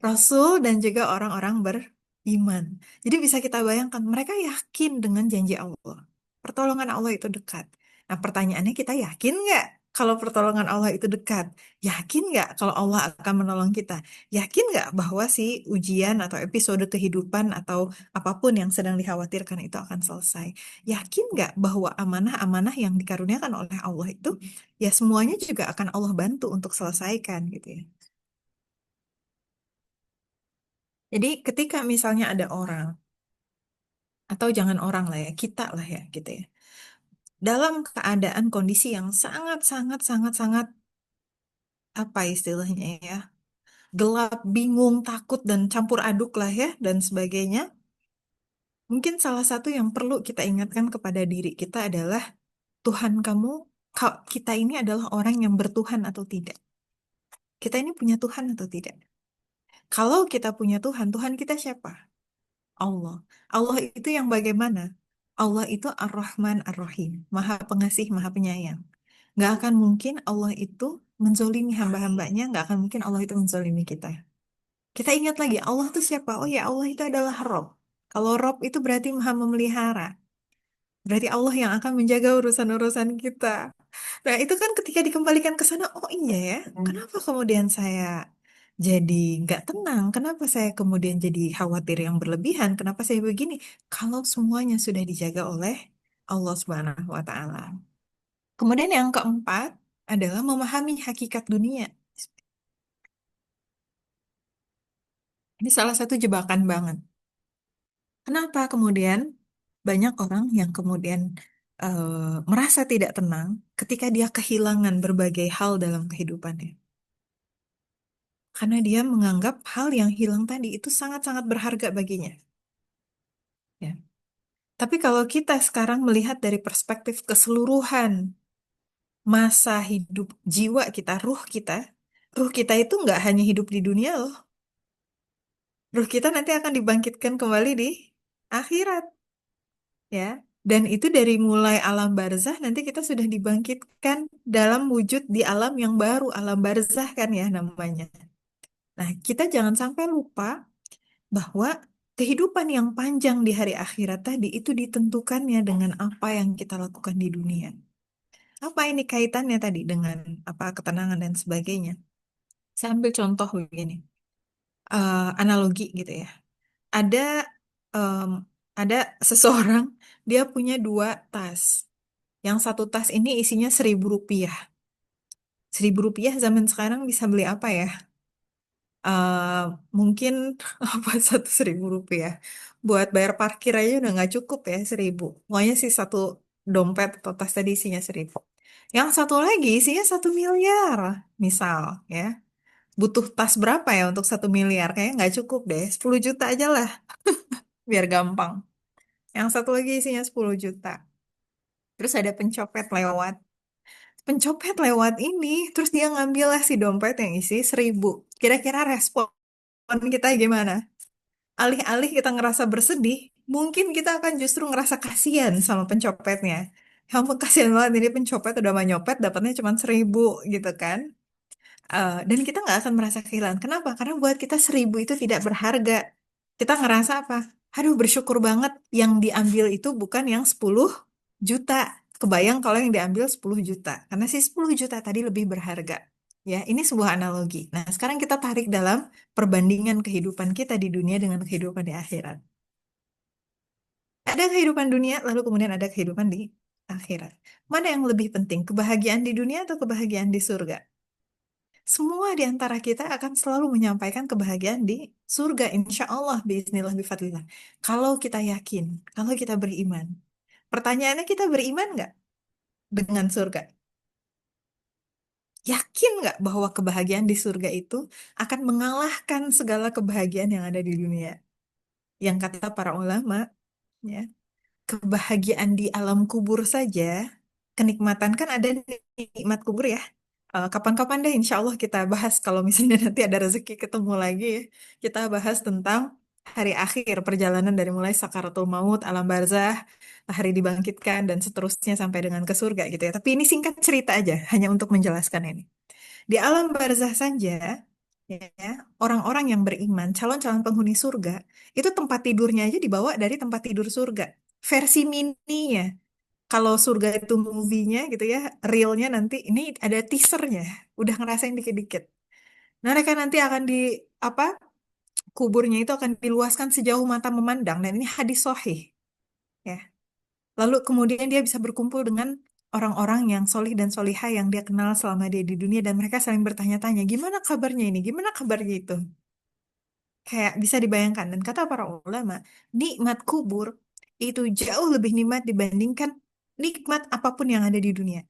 Rasul dan juga orang-orang beriman. Jadi bisa kita bayangkan, mereka yakin dengan janji Allah. Pertolongan Allah itu dekat. Nah, pertanyaannya kita yakin nggak kalau pertolongan Allah itu dekat? Yakin nggak kalau Allah akan menolong kita? Yakin nggak bahwa si ujian atau episode kehidupan atau apapun yang sedang dikhawatirkan itu akan selesai? Yakin nggak bahwa amanah-amanah yang dikaruniakan oleh Allah itu ya semuanya juga akan Allah bantu untuk selesaikan gitu ya. Jadi ketika misalnya ada orang, atau jangan orang lah ya, kita lah ya gitu ya. Dalam keadaan kondisi yang sangat, sangat, sangat, sangat, apa istilahnya ya, gelap, bingung, takut, dan campur aduk lah ya, dan sebagainya. Mungkin salah satu yang perlu kita ingatkan kepada diri kita adalah, Tuhan kamu, kita ini adalah orang yang bertuhan atau tidak. Kita ini punya Tuhan atau tidak? Kalau kita punya Tuhan, Tuhan kita siapa? Allah. Allah itu yang bagaimana? Allah itu Ar-Rahman Ar-Rahim. Maha pengasih, maha penyayang. Nggak akan mungkin Allah itu menzolimi hamba-hambanya. Nggak akan mungkin Allah itu menzolimi kita. Kita ingat lagi, Allah itu siapa? Oh ya, Allah itu adalah Rob. Kalau Rob itu berarti maha memelihara. Berarti Allah yang akan menjaga urusan-urusan kita. Nah, itu kan ketika dikembalikan ke sana, oh iya ya, kenapa kemudian saya jadi nggak tenang. Kenapa saya kemudian jadi khawatir yang berlebihan? Kenapa saya begini? Kalau semuanya sudah dijaga oleh Allah Subhanahu wa Ta'ala. Kemudian yang keempat adalah memahami hakikat dunia. Ini salah satu jebakan banget. Kenapa kemudian banyak orang yang kemudian merasa tidak tenang ketika dia kehilangan berbagai hal dalam kehidupannya? Karena dia menganggap hal yang hilang tadi itu sangat-sangat berharga baginya. Ya. Tapi kalau kita sekarang melihat dari perspektif keseluruhan masa hidup jiwa kita, ruh kita itu nggak hanya hidup di dunia loh. Ruh kita nanti akan dibangkitkan kembali di akhirat, ya. Dan itu dari mulai alam barzah nanti kita sudah dibangkitkan dalam wujud di alam yang baru, alam barzah kan ya namanya. Nah, kita jangan sampai lupa bahwa kehidupan yang panjang di hari akhirat tadi itu ditentukannya dengan apa yang kita lakukan di dunia. Apa ini kaitannya tadi dengan apa ketenangan dan sebagainya? Saya ambil contoh begini, analogi gitu ya. Ada em, ada seseorang dia punya dua tas. Yang satu tas ini isinya 1.000 rupiah. 1.000 rupiah zaman sekarang bisa beli apa ya? eh Mungkin apa 1.000 rupiah buat bayar parkir aja udah nggak cukup ya 1.000. Pokoknya sih satu dompet atau tas tadi isinya 1.000. Yang satu lagi isinya 1 miliar, misal ya. Butuh tas berapa ya untuk 1 miliar? Kayaknya nggak cukup deh. 10 juta aja lah biar gampang. Yang satu lagi isinya 10 juta. Terus ada pencopet lewat. Pencopet lewat ini, terus dia ngambil lah si dompet yang isi 1.000. Kira-kira respon kita gimana? Alih-alih kita ngerasa bersedih, mungkin kita akan justru ngerasa kasihan sama pencopetnya. Ya ampun, kasihan banget ini pencopet udah mau nyopet, dapatnya cuma 1.000 gitu kan. Dan kita nggak akan merasa kehilangan. Kenapa? Karena buat kita 1.000 itu tidak berharga. Kita ngerasa apa? Aduh, bersyukur banget yang diambil itu bukan yang 10 juta. Kebayang kalau yang diambil 10 juta. Karena si 10 juta tadi lebih berharga. Ya, ini sebuah analogi. Nah, sekarang kita tarik dalam perbandingan kehidupan kita di dunia dengan kehidupan di akhirat. Ada kehidupan dunia, lalu kemudian ada kehidupan di akhirat. Mana yang lebih penting, kebahagiaan di dunia atau kebahagiaan di surga? Semua di antara kita akan selalu menyampaikan kebahagiaan di surga, insya Allah, biiznillah, bifadlillah. Kalau kita yakin, kalau kita beriman. Pertanyaannya, kita beriman nggak dengan surga? Yakin nggak bahwa kebahagiaan di surga itu akan mengalahkan segala kebahagiaan yang ada di dunia? Yang kata para ulama, ya, kebahagiaan di alam kubur saja, kenikmatan kan ada nikmat kubur ya. Kapan-kapan deh insya Allah kita bahas kalau misalnya nanti ada rezeki ketemu lagi ya. Kita bahas tentang hari akhir perjalanan dari mulai sakaratul maut, alam barzah, hari dibangkitkan dan seterusnya sampai dengan ke surga gitu ya. Tapi ini singkat cerita aja, hanya untuk menjelaskan ini. Di alam barzah saja, ya, orang-orang yang beriman, calon-calon penghuni surga, itu tempat tidurnya aja dibawa dari tempat tidur surga. Versi mininya. Kalau surga itu movie-nya gitu ya, realnya nanti ini ada teasernya. Udah ngerasain dikit-dikit. Nah, mereka nanti akan di apa? Kuburnya itu akan diluaskan sejauh mata memandang dan ini hadis sahih, ya. Lalu kemudian dia bisa berkumpul dengan orang-orang yang solih dan solihah yang dia kenal selama dia di dunia dan mereka saling bertanya-tanya, gimana kabarnya ini, gimana kabarnya itu. Kayak bisa dibayangkan dan kata para ulama, nikmat kubur itu jauh lebih nikmat dibandingkan nikmat apapun yang ada di dunia.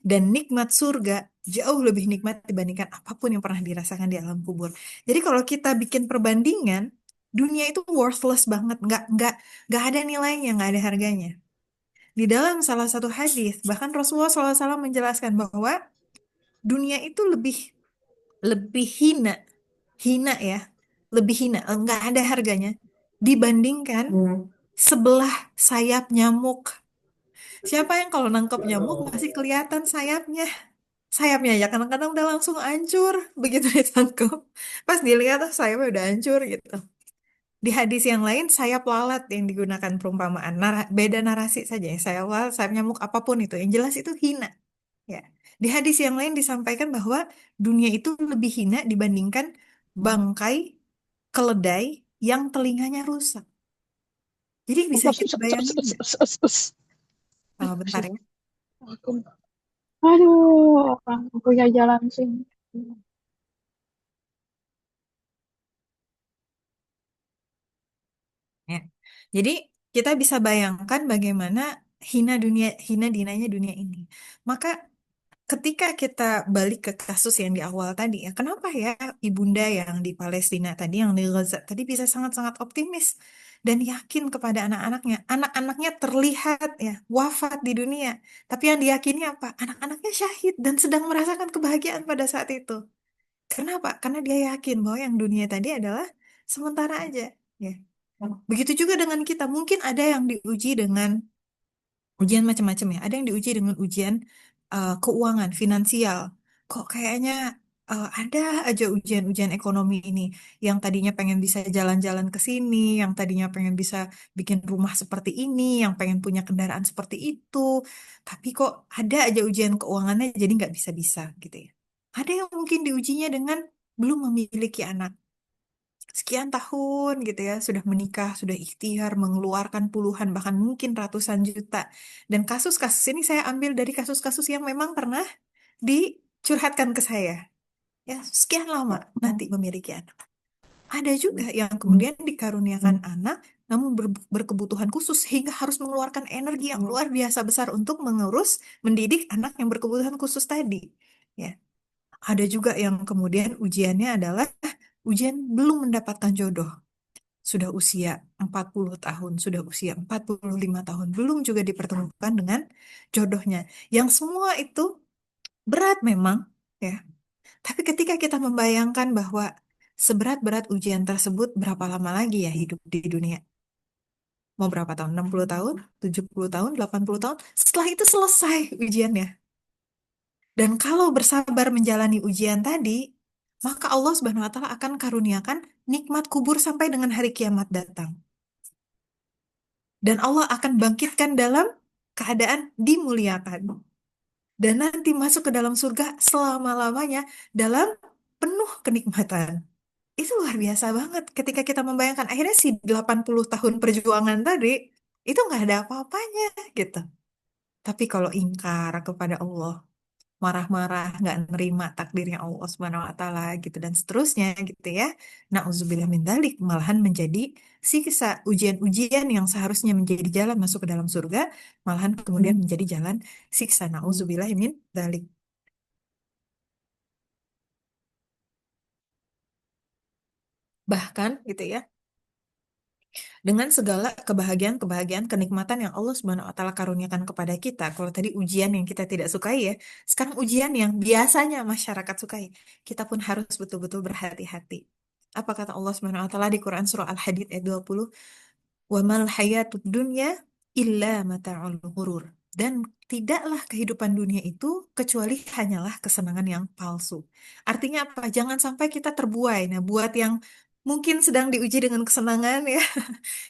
Dan nikmat surga jauh lebih nikmat dibandingkan apapun yang pernah dirasakan di alam kubur. Jadi kalau kita bikin perbandingan, dunia itu worthless banget, nggak ada nilainya, nggak ada harganya. Di dalam salah satu hadis, bahkan Rasulullah SAW menjelaskan bahwa dunia itu lebih lebih hina ya, lebih hina, nggak ada harganya dibandingkan sebelah sayap nyamuk. Siapa yang kalau nangkep nyamuk masih kelihatan sayapnya? Sayapnya ya kadang-kadang udah langsung hancur begitu ditangkap. Pas dilihat sayapnya udah hancur gitu. Di hadis yang lain sayap lalat yang digunakan perumpamaan. Beda narasi saja ya. Sayap lalat, sayap nyamuk apapun itu. Yang jelas itu hina. Ya. Di hadis yang lain disampaikan bahwa dunia itu lebih hina dibandingkan bangkai keledai yang telinganya rusak. Jadi bisa kita bayangin nggak? Bentar ya. Aduh, orang punya jalan sih. Ya. Jadi kita bisa bayangkan bagaimana hina dinanya dunia ini. Maka ketika kita balik ke kasus yang di awal tadi ya, kenapa ya ibunda yang di Palestina tadi, yang di Gaza tadi bisa sangat-sangat optimis dan yakin kepada anak-anaknya. Anak-anaknya terlihat ya wafat di dunia, tapi yang diyakini apa? Anak-anaknya syahid dan sedang merasakan kebahagiaan pada saat itu. Kenapa? Karena dia yakin bahwa yang dunia tadi adalah sementara aja. Ya. Begitu juga dengan kita. Mungkin ada yang diuji dengan ujian macam-macam ya. Ada yang diuji dengan ujian keuangan, finansial. Kok kayaknya ada aja ujian-ujian ekonomi ini. Yang tadinya pengen bisa jalan-jalan ke sini, yang tadinya pengen bisa bikin rumah seperti ini, yang pengen punya kendaraan seperti itu. Tapi kok ada aja ujian keuangannya jadi nggak bisa-bisa gitu ya. Ada yang mungkin diujinya dengan belum memiliki anak sekian tahun gitu ya, sudah menikah, sudah ikhtiar, mengeluarkan puluhan bahkan mungkin ratusan juta. Dan kasus-kasus ini saya ambil dari kasus-kasus yang memang pernah dicurhatkan ke saya. Ya, sekian lama nanti memiliki anak. Ada juga yang kemudian dikaruniakan anak namun berkebutuhan khusus sehingga harus mengeluarkan energi yang luar biasa besar untuk mengurus, mendidik anak yang berkebutuhan khusus tadi. Ya, ada juga yang kemudian ujiannya adalah ujian belum mendapatkan jodoh, sudah usia 40 tahun, sudah usia 45 tahun, belum juga dipertemukan dengan jodohnya. Yang semua itu berat memang, ya. Tapi ketika kita membayangkan bahwa seberat-berat ujian tersebut, berapa lama lagi ya hidup di dunia? Mau berapa tahun? 60 tahun, 70 tahun, 80 tahun? Setelah itu selesai ujiannya. Dan kalau bersabar menjalani ujian tadi, maka Allah Subhanahu wa taala akan karuniakan nikmat kubur sampai dengan hari kiamat datang. Dan Allah akan bangkitkan dalam keadaan dimuliakan. Dan nanti masuk ke dalam surga selama-lamanya dalam penuh kenikmatan. Itu luar biasa banget ketika kita membayangkan akhirnya si 80 tahun perjuangan tadi itu nggak ada apa-apanya gitu. Tapi kalau ingkar kepada Allah, marah-marah, nggak nerima takdirnya Allah Subhanahu wa taala gitu dan seterusnya gitu ya. Nauzubillah min dzalik, malahan menjadi siksa, ujian-ujian yang seharusnya menjadi jalan masuk ke dalam surga, malahan kemudian menjadi jalan siksa. Nauzubillah min dzalik. Bahkan gitu ya, dengan segala kebahagiaan-kebahagiaan, kenikmatan yang Allah Subhanahu wa taala karuniakan kepada kita. Kalau tadi ujian yang kita tidak sukai ya, sekarang ujian yang biasanya masyarakat sukai. Kita pun harus betul-betul berhati-hati. Apa kata Allah Subhanahu wa taala di Quran surah Al-Hadid ayat 20? "Wa mal hayatud dunya illa mata'ul ghurur." Dan tidaklah kehidupan dunia itu kecuali hanyalah kesenangan yang palsu. Artinya apa? Jangan sampai kita terbuai. Nah, buat yang mungkin sedang diuji dengan kesenangan ya,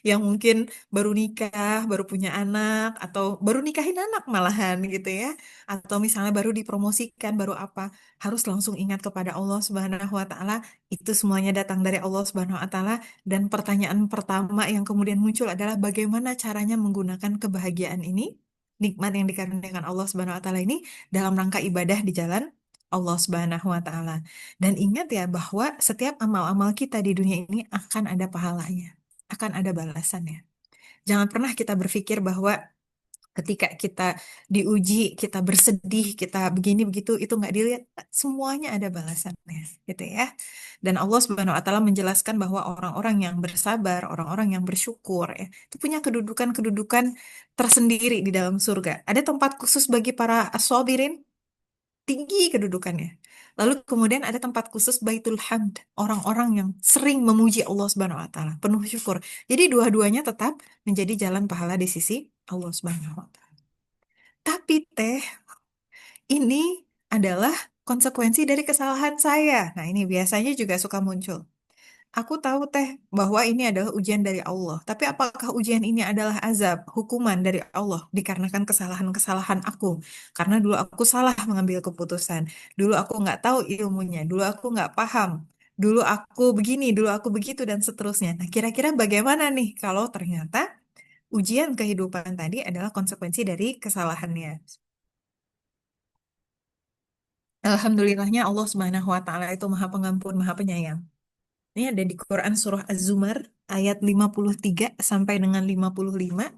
yang mungkin baru nikah, baru punya anak, atau baru nikahin anak malahan gitu ya, atau misalnya baru dipromosikan, baru apa, harus langsung ingat kepada Allah Subhanahu wa taala, itu semuanya datang dari Allah Subhanahu wa taala dan pertanyaan pertama yang kemudian muncul adalah bagaimana caranya menggunakan kebahagiaan ini, nikmat yang dikaruniakan Allah Subhanahu wa taala ini dalam rangka ibadah di jalan Allah Subhanahu wa taala. Dan ingat ya bahwa setiap amal-amal kita di dunia ini akan ada pahalanya, akan ada balasannya. Jangan pernah kita berpikir bahwa ketika kita diuji, kita bersedih, kita begini begitu, itu nggak dilihat. Semuanya ada balasannya, gitu ya. Dan Allah Subhanahu Wa Taala menjelaskan bahwa orang-orang yang bersabar, orang-orang yang bersyukur, ya, itu punya kedudukan-kedudukan tersendiri di dalam surga. Ada tempat khusus bagi para as-sabirin, tinggi kedudukannya. Lalu kemudian ada tempat khusus Baitul Hamd, orang-orang yang sering memuji Allah Subhanahu wa taala, penuh syukur. Jadi dua-duanya tetap menjadi jalan pahala di sisi Allah Subhanahu wa taala. Tapi teh, ini adalah konsekuensi dari kesalahan saya. Nah, ini biasanya juga suka muncul. Aku tahu teh bahwa ini adalah ujian dari Allah. Tapi apakah ujian ini adalah azab, hukuman dari Allah dikarenakan kesalahan-kesalahan aku? Karena dulu aku salah mengambil keputusan. Dulu aku nggak tahu ilmunya. Dulu aku nggak paham dulu aku begini, dulu aku begitu, dan seterusnya. Nah, kira-kira bagaimana nih kalau ternyata ujian kehidupan tadi adalah konsekuensi dari kesalahannya? Alhamdulillahnya Allah Subhanahu wa taala itu Maha Pengampun, Maha Penyayang. Ini ada di Quran surah Az-Zumar ayat 53 sampai dengan 55,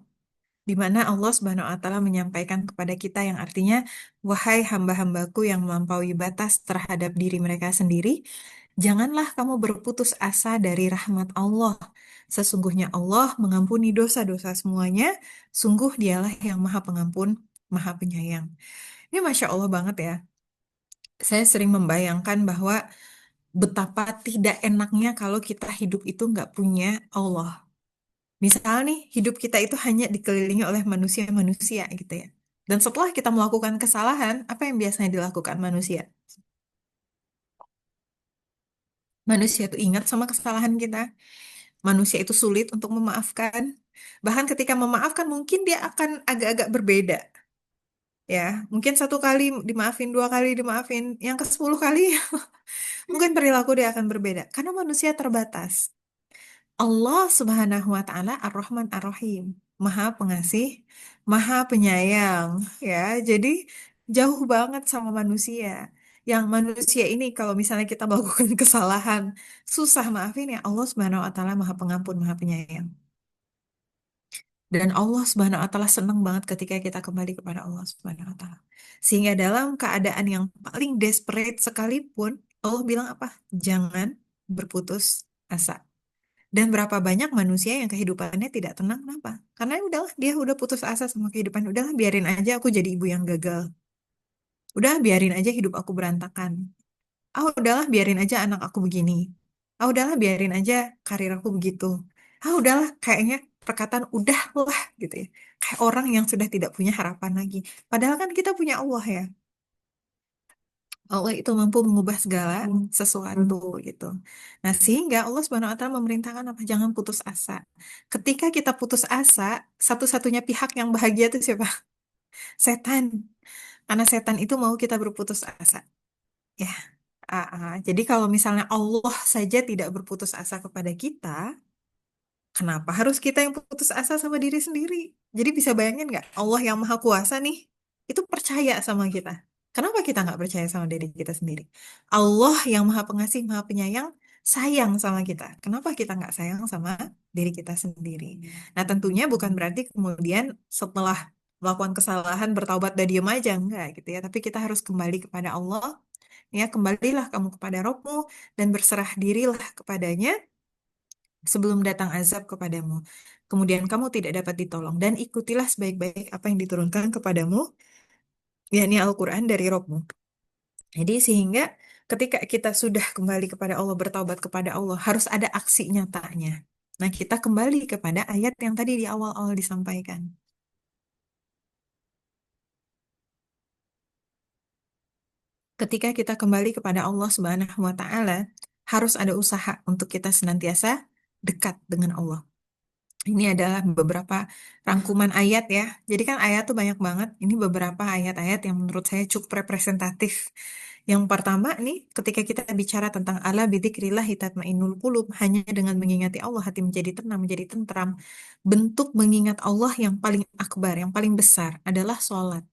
di mana Allah Subhanahu wa taala menyampaikan kepada kita yang artinya, wahai hamba-hambaku yang melampaui batas terhadap diri mereka sendiri, janganlah kamu berputus asa dari rahmat Allah. Sesungguhnya Allah mengampuni dosa-dosa semuanya, sungguh dialah yang Maha Pengampun, Maha Penyayang. Ini Masya Allah banget ya. Saya sering membayangkan bahwa betapa tidak enaknya kalau kita hidup itu nggak punya Allah. Misal nih, hidup kita itu hanya dikelilingi oleh manusia-manusia gitu ya. Dan setelah kita melakukan kesalahan, apa yang biasanya dilakukan manusia? Manusia itu ingat sama kesalahan kita. Manusia itu sulit untuk memaafkan. Bahkan ketika memaafkan, mungkin dia akan agak-agak berbeda. Ya, mungkin satu kali dimaafin, dua kali dimaafin, yang ke-10 kali mungkin perilaku dia akan berbeda. Karena manusia terbatas. Allah Subhanahu wa taala Ar-Rahman Ar-Rahim, Maha Pengasih, Maha Penyayang, ya. Jadi jauh banget sama manusia. Yang manusia ini kalau misalnya kita melakukan kesalahan, susah maafin ya, Allah Subhanahu wa taala Maha Pengampun, Maha Penyayang. Dan Allah Subhanahu wa taala senang banget ketika kita kembali kepada Allah Subhanahu wa taala. Sehingga dalam keadaan yang paling desperate sekalipun, Allah bilang apa? Jangan berputus asa. Dan berapa banyak manusia yang kehidupannya tidak tenang, kenapa? Karena udahlah, dia udah putus asa sama kehidupan. Udahlah, biarin aja aku jadi ibu yang gagal. Udah, biarin aja hidup aku berantakan. Ah, udahlah, biarin aja anak aku begini. Ah, udahlah, biarin aja karir aku begitu. Ah, udahlah, kayaknya perkataan udahlah gitu ya. Kayak orang yang sudah tidak punya harapan lagi. Padahal kan kita punya Allah ya. Allah itu mampu mengubah segala sesuatu gitu. Nah, sehingga Allah Subhanahu wa taala memerintahkan apa? Jangan putus asa. Ketika kita putus asa, satu-satunya pihak yang bahagia itu siapa? Setan. Karena setan itu mau kita berputus asa. Ya. Jadi kalau misalnya Allah saja tidak berputus asa kepada kita, kenapa harus kita yang putus asa sama diri sendiri? Jadi bisa bayangin nggak? Allah yang maha kuasa nih, itu percaya sama kita. Kenapa kita nggak percaya sama diri kita sendiri? Allah yang maha pengasih, maha penyayang, sayang sama kita. Kenapa kita nggak sayang sama diri kita sendiri? Nah tentunya bukan berarti kemudian setelah melakukan kesalahan bertaubat dan diam aja, enggak gitu ya. Tapi kita harus kembali kepada Allah, ya kembalilah kamu kepada Rabbmu dan berserah dirilah kepadanya sebelum datang azab kepadamu. Kemudian kamu tidak dapat ditolong dan ikutilah sebaik-baik apa yang diturunkan kepadamu, yakni Al-Quran dari Rabbmu. Jadi sehingga ketika kita sudah kembali kepada Allah, bertaubat kepada Allah, harus ada aksi nyatanya. Nah, kita kembali kepada ayat yang tadi di awal-awal disampaikan. Ketika kita kembali kepada Allah Subhanahu wa taala, harus ada usaha untuk kita senantiasa dekat dengan Allah. Ini adalah beberapa rangkuman ayat ya. Jadi kan ayat tuh banyak banget. Ini beberapa ayat-ayat yang menurut saya cukup representatif. Yang pertama nih, ketika kita bicara tentang ala bidzikrillah tatmainnul qulub, hanya dengan mengingati Allah hati menjadi tenang, menjadi tentram. Bentuk mengingat Allah yang paling akbar, yang paling besar adalah sholat.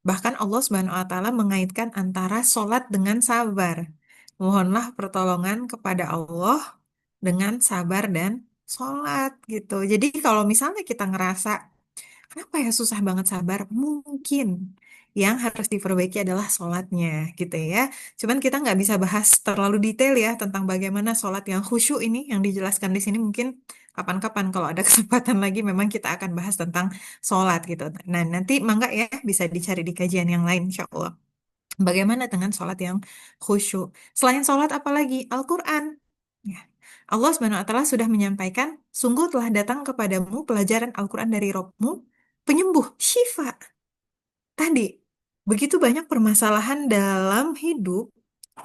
Bahkan Allah Subhanahu wa taala mengaitkan antara sholat dengan sabar. Mohonlah pertolongan kepada Allah dengan sabar dan sholat gitu. Jadi kalau misalnya kita ngerasa, kenapa ya susah banget sabar? Mungkin yang harus diperbaiki adalah sholatnya gitu ya. Cuman kita nggak bisa bahas terlalu detail ya tentang bagaimana sholat yang khusyuk ini yang dijelaskan di sini. Mungkin kapan-kapan kalau ada kesempatan lagi memang kita akan bahas tentang sholat gitu. Nah nanti mangga ya bisa dicari di kajian yang lain insya Allah. Bagaimana dengan sholat yang khusyuk? Selain sholat apalagi? Al-Quran. Ya. Allah Subhanahu wa taala sudah menyampaikan, sungguh telah datang kepadamu pelajaran Al-Quran dari Rabbmu, penyembuh, syifa. Tadi, begitu banyak permasalahan dalam hidup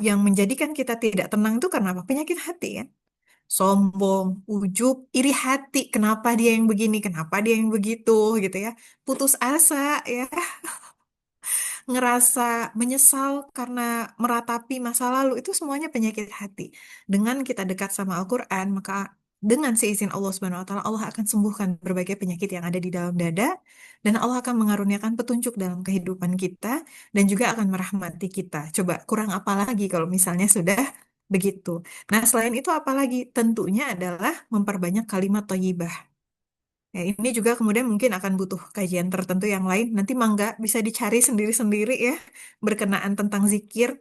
yang menjadikan kita tidak tenang itu karena apa? Penyakit hati ya. Sombong, ujub, iri hati. Kenapa dia yang begini? Kenapa dia yang begitu? Gitu ya. Putus asa ya. ngerasa menyesal karena meratapi masa lalu, itu semuanya penyakit hati. Dengan kita dekat sama Al-Quran, maka dengan seizin Allah Subhanahu wa Ta'ala, Allah akan sembuhkan berbagai penyakit yang ada di dalam dada, dan Allah akan mengaruniakan petunjuk dalam kehidupan kita, dan juga akan merahmati kita. Coba kurang apa lagi kalau misalnya sudah begitu. Nah, selain itu apa lagi? Tentunya adalah memperbanyak kalimat thayyibah. Ya, ini juga kemudian mungkin akan butuh kajian tertentu yang lain. Nanti mangga bisa dicari sendiri-sendiri ya, berkenaan tentang zikir.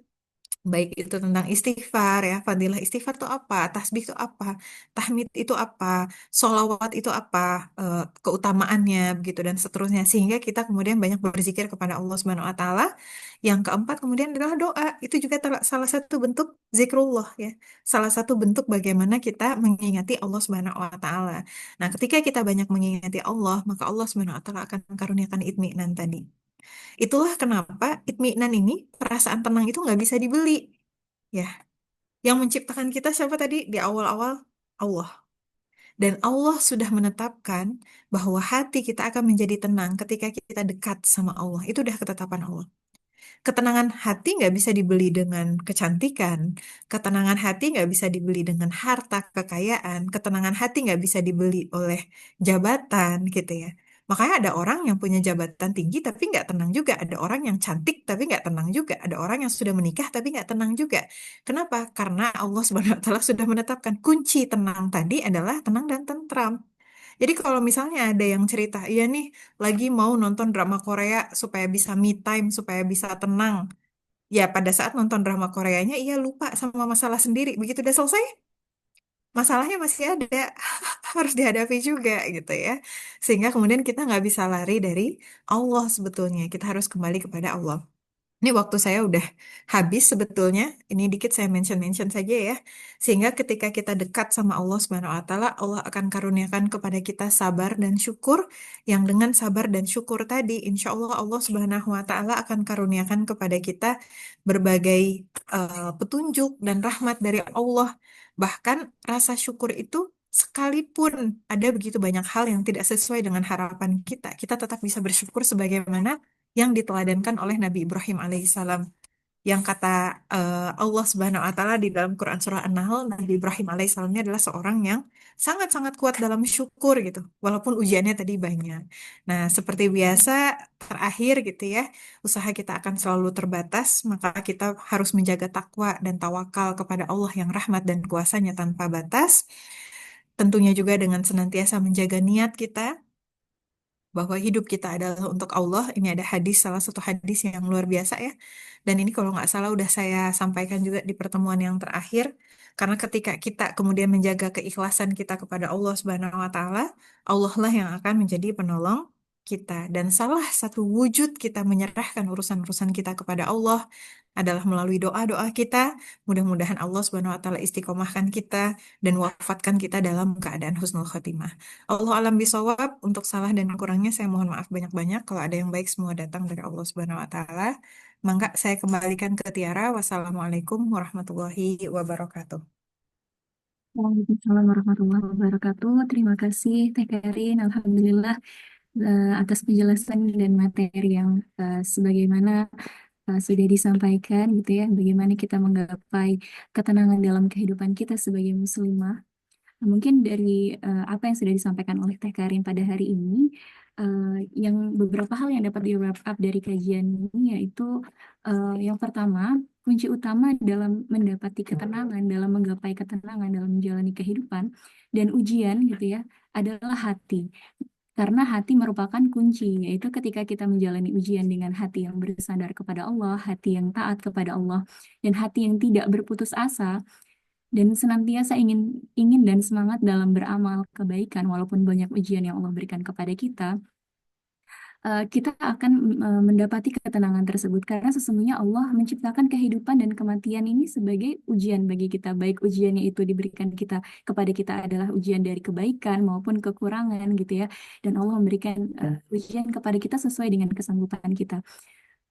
Baik itu tentang istighfar ya, fadilah istighfar itu apa, tasbih itu apa, tahmid itu apa, sholawat itu apa, keutamaannya begitu dan seterusnya. Sehingga kita kemudian banyak berzikir kepada Allah Subhanahu Wa Taala. Yang keempat kemudian adalah doa. Itu juga salah satu bentuk zikrullah ya, salah satu bentuk bagaimana kita mengingati Allah Subhanahu Wa Taala. Nah, ketika kita banyak mengingati Allah, maka Allah Subhanahu Wa Taala akan karuniakan itminan tadi. Itulah kenapa itminan ini, perasaan tenang itu nggak bisa dibeli. Ya, yang menciptakan kita siapa tadi di awal-awal? Allah. Dan Allah sudah menetapkan bahwa hati kita akan menjadi tenang ketika kita dekat sama Allah. Itu udah ketetapan Allah. Ketenangan hati nggak bisa dibeli dengan kecantikan. Ketenangan hati nggak bisa dibeli dengan harta kekayaan. Ketenangan hati nggak bisa dibeli oleh jabatan gitu ya. Makanya ada orang yang punya jabatan tinggi tapi nggak tenang juga. Ada orang yang cantik tapi nggak tenang juga. Ada orang yang sudah menikah tapi nggak tenang juga. Kenapa? Karena Allah Subhanahu Wa Taala sudah menetapkan kunci tenang tadi adalah tenang dan tentram. Jadi kalau misalnya ada yang cerita, iya nih lagi mau nonton drama Korea supaya bisa me time, supaya bisa tenang. Ya pada saat nonton drama Koreanya, iya lupa sama masalah sendiri. Begitu udah selesai, masalahnya masih ada, harus dihadapi juga gitu ya. Sehingga kemudian kita nggak bisa lari dari Allah sebetulnya. Kita harus kembali kepada Allah. Ini waktu saya udah habis sebetulnya. Ini dikit saya mention-mention saja ya. Sehingga ketika kita dekat sama Allah Subhanahu wa taala, Allah akan karuniakan kepada kita sabar dan syukur. Yang dengan sabar dan syukur tadi, insya Allah Allah Subhanahu wa taala akan karuniakan kepada kita berbagai petunjuk dan rahmat dari Allah. Bahkan rasa syukur itu sekalipun ada begitu banyak hal yang tidak sesuai dengan harapan kita tetap bisa bersyukur sebagaimana yang diteladankan oleh Nabi Ibrahim alaihissalam. Yang kata Allah Subhanahu wa taala di dalam Quran surah An-Nahl, Nabi Ibrahim alaihissalam ini adalah seorang yang sangat-sangat kuat dalam syukur gitu, walaupun ujiannya tadi banyak. Nah, seperti biasa terakhir gitu ya, usaha kita akan selalu terbatas, maka kita harus menjaga takwa dan tawakal kepada Allah yang rahmat dan kuasanya tanpa batas. Tentunya juga dengan senantiasa menjaga niat kita bahwa hidup kita adalah untuk Allah. Ini ada hadis, salah satu hadis yang luar biasa ya. Dan ini kalau nggak salah udah saya sampaikan juga di pertemuan yang terakhir. Karena ketika kita kemudian menjaga keikhlasan kita kepada Allah Subhanahu wa taala, Allah lah yang akan menjadi penolong kita. Dan salah satu wujud kita menyerahkan urusan-urusan kita kepada Allah adalah melalui doa-doa kita. Mudah-mudahan Allah Subhanahu wa taala istiqomahkan kita dan wafatkan kita dalam keadaan husnul khotimah. Allah alam bisawab, untuk salah dan kurangnya saya mohon maaf banyak-banyak. Kalau ada yang baik semua datang dari Allah Subhanahu wa taala. Mangga saya kembalikan ke Tiara. Wassalamualaikum warahmatullahi wabarakatuh. Waalaikumsalam warahmatullahi wabarakatuh. Terima kasih Teh Karin. Alhamdulillah atas penjelasan dan materi yang sebagaimana sudah disampaikan gitu ya. Bagaimana kita menggapai ketenangan dalam kehidupan kita sebagai muslimah. Mungkin dari apa yang sudah disampaikan oleh Teh Karin pada hari ini, yang beberapa hal yang dapat di-wrap up dari kajian ini yaitu yang pertama, kunci utama dalam mendapati ketenangan, dalam menggapai ketenangan, dalam menjalani kehidupan dan ujian gitu ya, adalah hati. Karena hati merupakan kunci, yaitu ketika kita menjalani ujian dengan hati yang bersandar kepada Allah, hati yang taat kepada Allah, dan hati yang tidak berputus asa, dan senantiasa ingin ingin dan semangat dalam beramal kebaikan walaupun banyak ujian yang Allah berikan kepada kita, kita akan mendapati ketenangan tersebut karena sesungguhnya Allah menciptakan kehidupan dan kematian ini sebagai ujian bagi kita, baik ujiannya itu diberikan kita kepada kita adalah ujian dari kebaikan maupun kekurangan gitu ya, dan Allah memberikan ujian kepada kita sesuai dengan kesanggupan kita.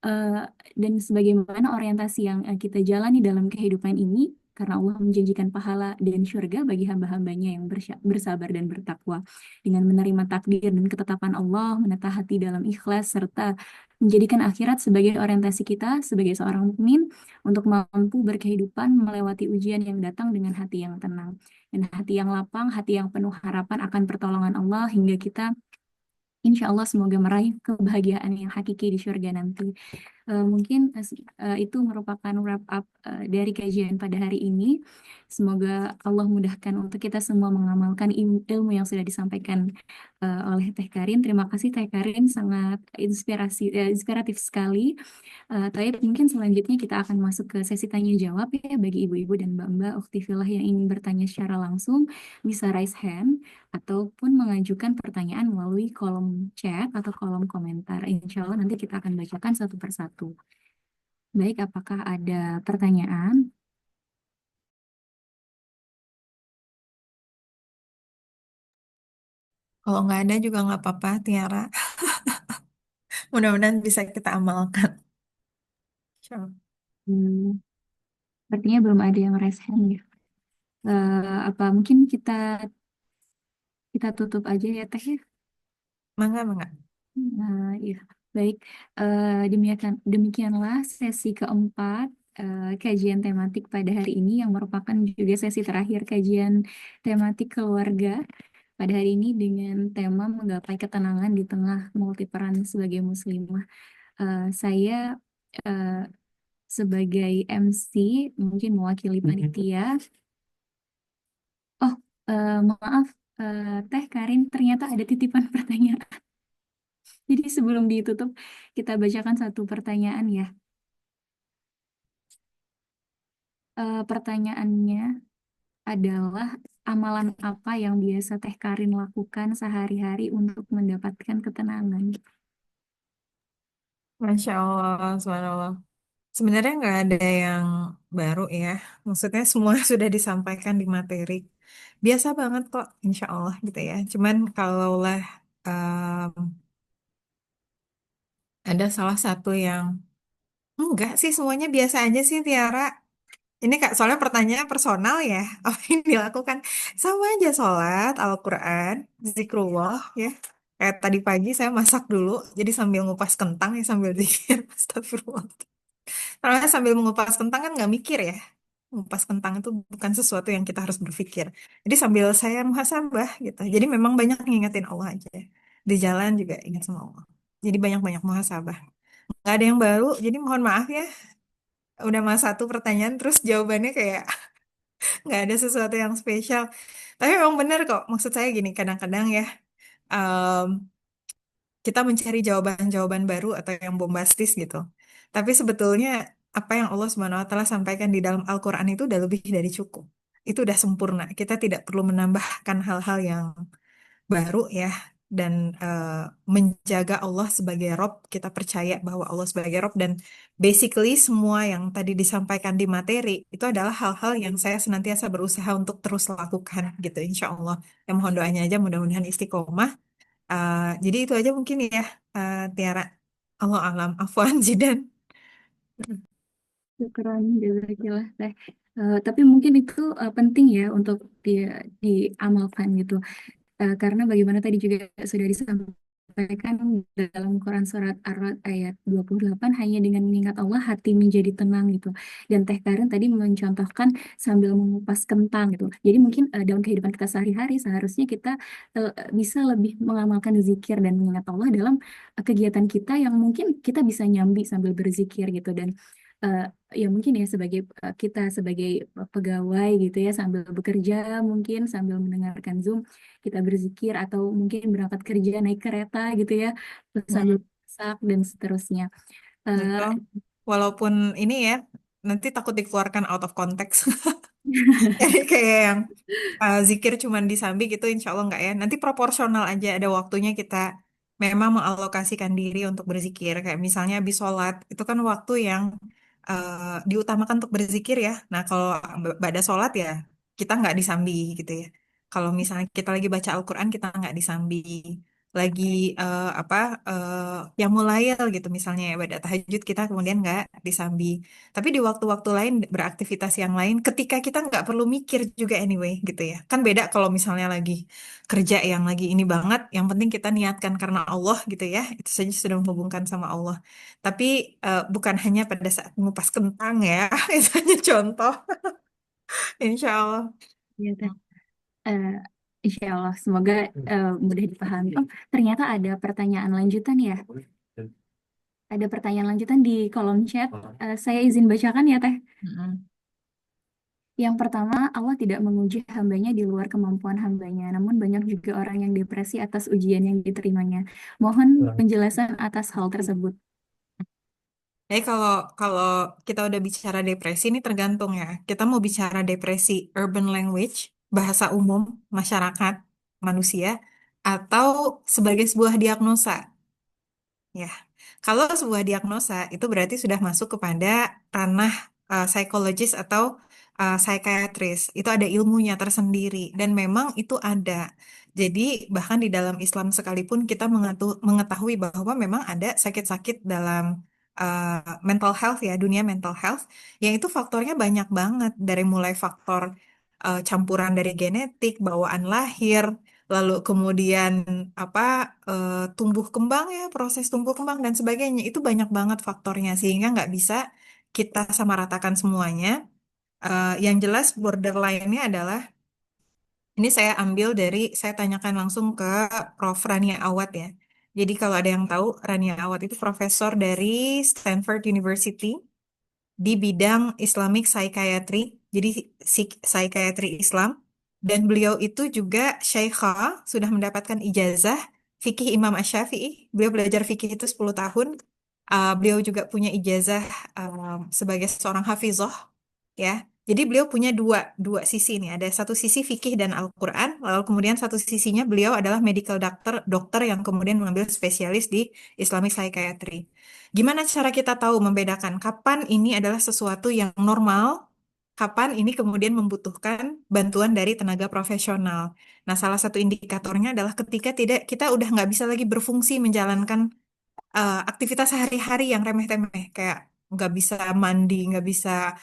Eh, dan sebagaimana orientasi yang kita jalani dalam kehidupan ini, karena Allah menjanjikan pahala dan syurga bagi hamba-hambanya yang bersabar dan bertakwa. Dengan menerima takdir dan ketetapan Allah, menata hati dalam ikhlas, serta menjadikan akhirat sebagai orientasi kita sebagai seorang mukmin untuk mampu berkehidupan melewati ujian yang datang dengan hati yang tenang dan hati yang lapang, hati yang penuh harapan akan pertolongan Allah hingga kita insya Allah semoga meraih kebahagiaan yang hakiki di surga nanti. Mungkin itu merupakan wrap up dari kajian pada hari ini. Semoga Allah mudahkan untuk kita semua mengamalkan ilmu yang sudah disampaikan oleh Teh Karin. Terima kasih Teh Karin, sangat inspiratif sekali. Tapi mungkin selanjutnya kita akan masuk ke sesi tanya jawab ya bagi ibu-ibu dan mbak-mbak uktifillah yang ingin bertanya secara langsung bisa raise hand ataupun mengajukan pertanyaan melalui kolom chat atau kolom komentar. Insya Allah nanti kita akan bacakan satu persatu. Baik, apakah ada pertanyaan? Kalau nggak ada juga nggak apa-apa, Tiara. Mudah-mudahan bisa kita amalkan. Insya Hmm, Sepertinya belum ada yang raise hand ya. Apa mungkin kita kita tutup aja ya Teh ya? Mangga, mangga. Ya, baik. Demikianlah sesi keempat kajian tematik pada hari ini yang merupakan juga sesi terakhir kajian tematik keluarga pada hari ini dengan tema menggapai ketenangan di tengah multiperan sebagai muslimah. Saya eh, sebagai MC mungkin mewakili panitia. Oh, maaf, Teh Karin, ternyata ada titipan pertanyaan. Jadi sebelum ditutup, kita bacakan satu pertanyaan ya. Pertanyaannya adalah amalan apa yang biasa Teh Karin lakukan sehari-hari untuk mendapatkan ketenangan? Masya Allah, subhanallah. Sebenarnya nggak ada yang baru ya. Maksudnya semua sudah disampaikan di materi. Biasa banget kok, insya Allah gitu ya. Cuman kalaulah ada salah satu yang enggak sih, semuanya biasa aja sih, Tiara. Ini Kak, soalnya pertanyaan personal ya. Apa yang dilakukan? Sama aja sholat, Al-Quran, zikrullah ya. Kayak tadi pagi saya masak dulu, jadi sambil ngupas kentang ya sambil zikir. Astagfirullah. Karena sambil mengupas kentang kan nggak mikir ya. Mengupas kentang itu bukan sesuatu yang kita harus berpikir. Jadi sambil saya muhasabah gitu. Jadi memang banyak ngingetin Allah aja. Di jalan juga ingat sama Allah. Jadi banyak-banyak muhasabah. Nggak ada yang baru, jadi mohon maaf ya. Udah mas satu pertanyaan, terus jawabannya kayak nggak ada sesuatu yang spesial. Tapi memang benar kok. Maksud saya gini, kadang-kadang ya, em, kita mencari jawaban-jawaban baru atau yang bombastis gitu. Tapi sebetulnya apa yang Allah Subhanahu wa taala sampaikan di dalam Al-Qur'an itu udah lebih dari cukup. Itu udah sempurna. Kita tidak perlu menambahkan hal-hal yang baru ya dan menjaga Allah sebagai Rob. Kita percaya bahwa Allah sebagai Rob dan basically semua yang tadi disampaikan di materi itu adalah hal-hal yang saya senantiasa berusaha untuk terus lakukan gitu insya Allah. Ya mohon doanya aja mudah-mudahan istiqomah. Jadi itu aja mungkin ya, Tiara. Allah alam, afwan Jidan. Syukran, jazakillah Teh. Tapi mungkin itu penting ya untuk diamalkan gitu. Karena bagaimana tadi juga sudah disampaikan dalam Quran surat Ar-Ra'd ayat 28 hanya dengan mengingat Allah hati menjadi tenang gitu. Dan Teh Karen tadi mencontohkan sambil mengupas kentang gitu. Jadi mungkin dalam kehidupan kita sehari-hari seharusnya kita bisa lebih mengamalkan zikir dan mengingat Allah dalam kegiatan kita yang mungkin kita bisa nyambi sambil berzikir gitu dan eh, ya mungkin ya sebagai kita sebagai pegawai gitu ya sambil bekerja mungkin sambil mendengarkan Zoom kita berzikir atau mungkin berangkat kerja naik kereta gitu ya terus sambil Hmm, masak dan seterusnya. Eh, betul. Walaupun ini ya, nanti takut dikeluarkan out of context. Jadi kayak yang zikir cuman disambi gitu, insya Allah nggak ya. Nanti proporsional aja, ada waktunya kita memang mengalokasikan diri untuk berzikir. Kayak misalnya habis sholat, itu kan waktu yang diutamakan untuk berzikir ya. Nah kalau pada sholat ya, kita nggak disambi gitu ya. Kalau misalnya kita lagi baca Al-Quran, kita nggak disambi. lagi apa qiyamul gitu misalnya ya, ibadah tahajud kita kemudian nggak disambi. Tapi di waktu-waktu lain beraktivitas yang lain, ketika kita nggak perlu mikir juga anyway gitu ya. Kan beda kalau misalnya lagi kerja yang lagi ini banget, yang penting kita niatkan karena Allah gitu ya. Itu saja sudah menghubungkan sama Allah. Tapi bukan hanya pada saat mengupas kentang ya, itu hanya contoh. Insya Allah. Ya, Teh. Eh, Insya Allah, semoga mudah dipahami. Oh, ternyata ada pertanyaan lanjutan ya. Ada pertanyaan lanjutan di kolom chat. Saya izin bacakan ya, Teh. Mm-mm. Yang pertama, Allah tidak menguji hambanya di luar kemampuan hambanya, namun banyak juga orang yang depresi atas ujian yang diterimanya. Mohon penjelasan atas hal tersebut. Jadi kalau kalau kita udah bicara depresi ini tergantung ya. Kita mau bicara depresi urban language, bahasa umum masyarakat manusia, atau sebagai sebuah diagnosa. Ya, kalau sebuah diagnosa itu berarti sudah masuk kepada ranah psikologis atau psikiatris. Itu ada ilmunya tersendiri dan memang itu ada. Jadi bahkan di dalam Islam sekalipun kita mengetahui bahwa memang ada sakit-sakit dalam mental health ya, dunia mental health, yang itu faktornya banyak banget dari mulai faktor campuran dari genetik, bawaan lahir, lalu kemudian apa tumbuh kembang ya, proses tumbuh kembang dan sebagainya itu banyak banget faktornya sehingga nggak bisa kita samaratakan semuanya. Yang jelas borderline-nya adalah ini saya tanyakan langsung ke Prof. Rania Awad ya. Jadi kalau ada yang tahu, Rania Awad itu profesor dari Stanford University di bidang Islamic Psychiatry, jadi psikiatri Islam. Dan beliau itu juga Syaikha, sudah mendapatkan ijazah fikih Imam Asy-Syafi'i. Beliau belajar fikih itu 10 tahun. Beliau juga punya ijazah sebagai seorang hafizah ya. Jadi beliau punya dua dua sisi nih. Ada satu sisi fikih dan Al-Quran, lalu kemudian satu sisinya beliau adalah medical doctor, dokter yang kemudian mengambil spesialis di Islamic Psychiatry. Gimana cara kita tahu membedakan kapan ini adalah sesuatu yang normal, kapan ini kemudian membutuhkan bantuan dari tenaga profesional. Nah, salah satu indikatornya adalah ketika tidak kita udah nggak bisa lagi berfungsi menjalankan aktivitas sehari-hari yang remeh-temeh kayak nggak bisa mandi, nggak bisa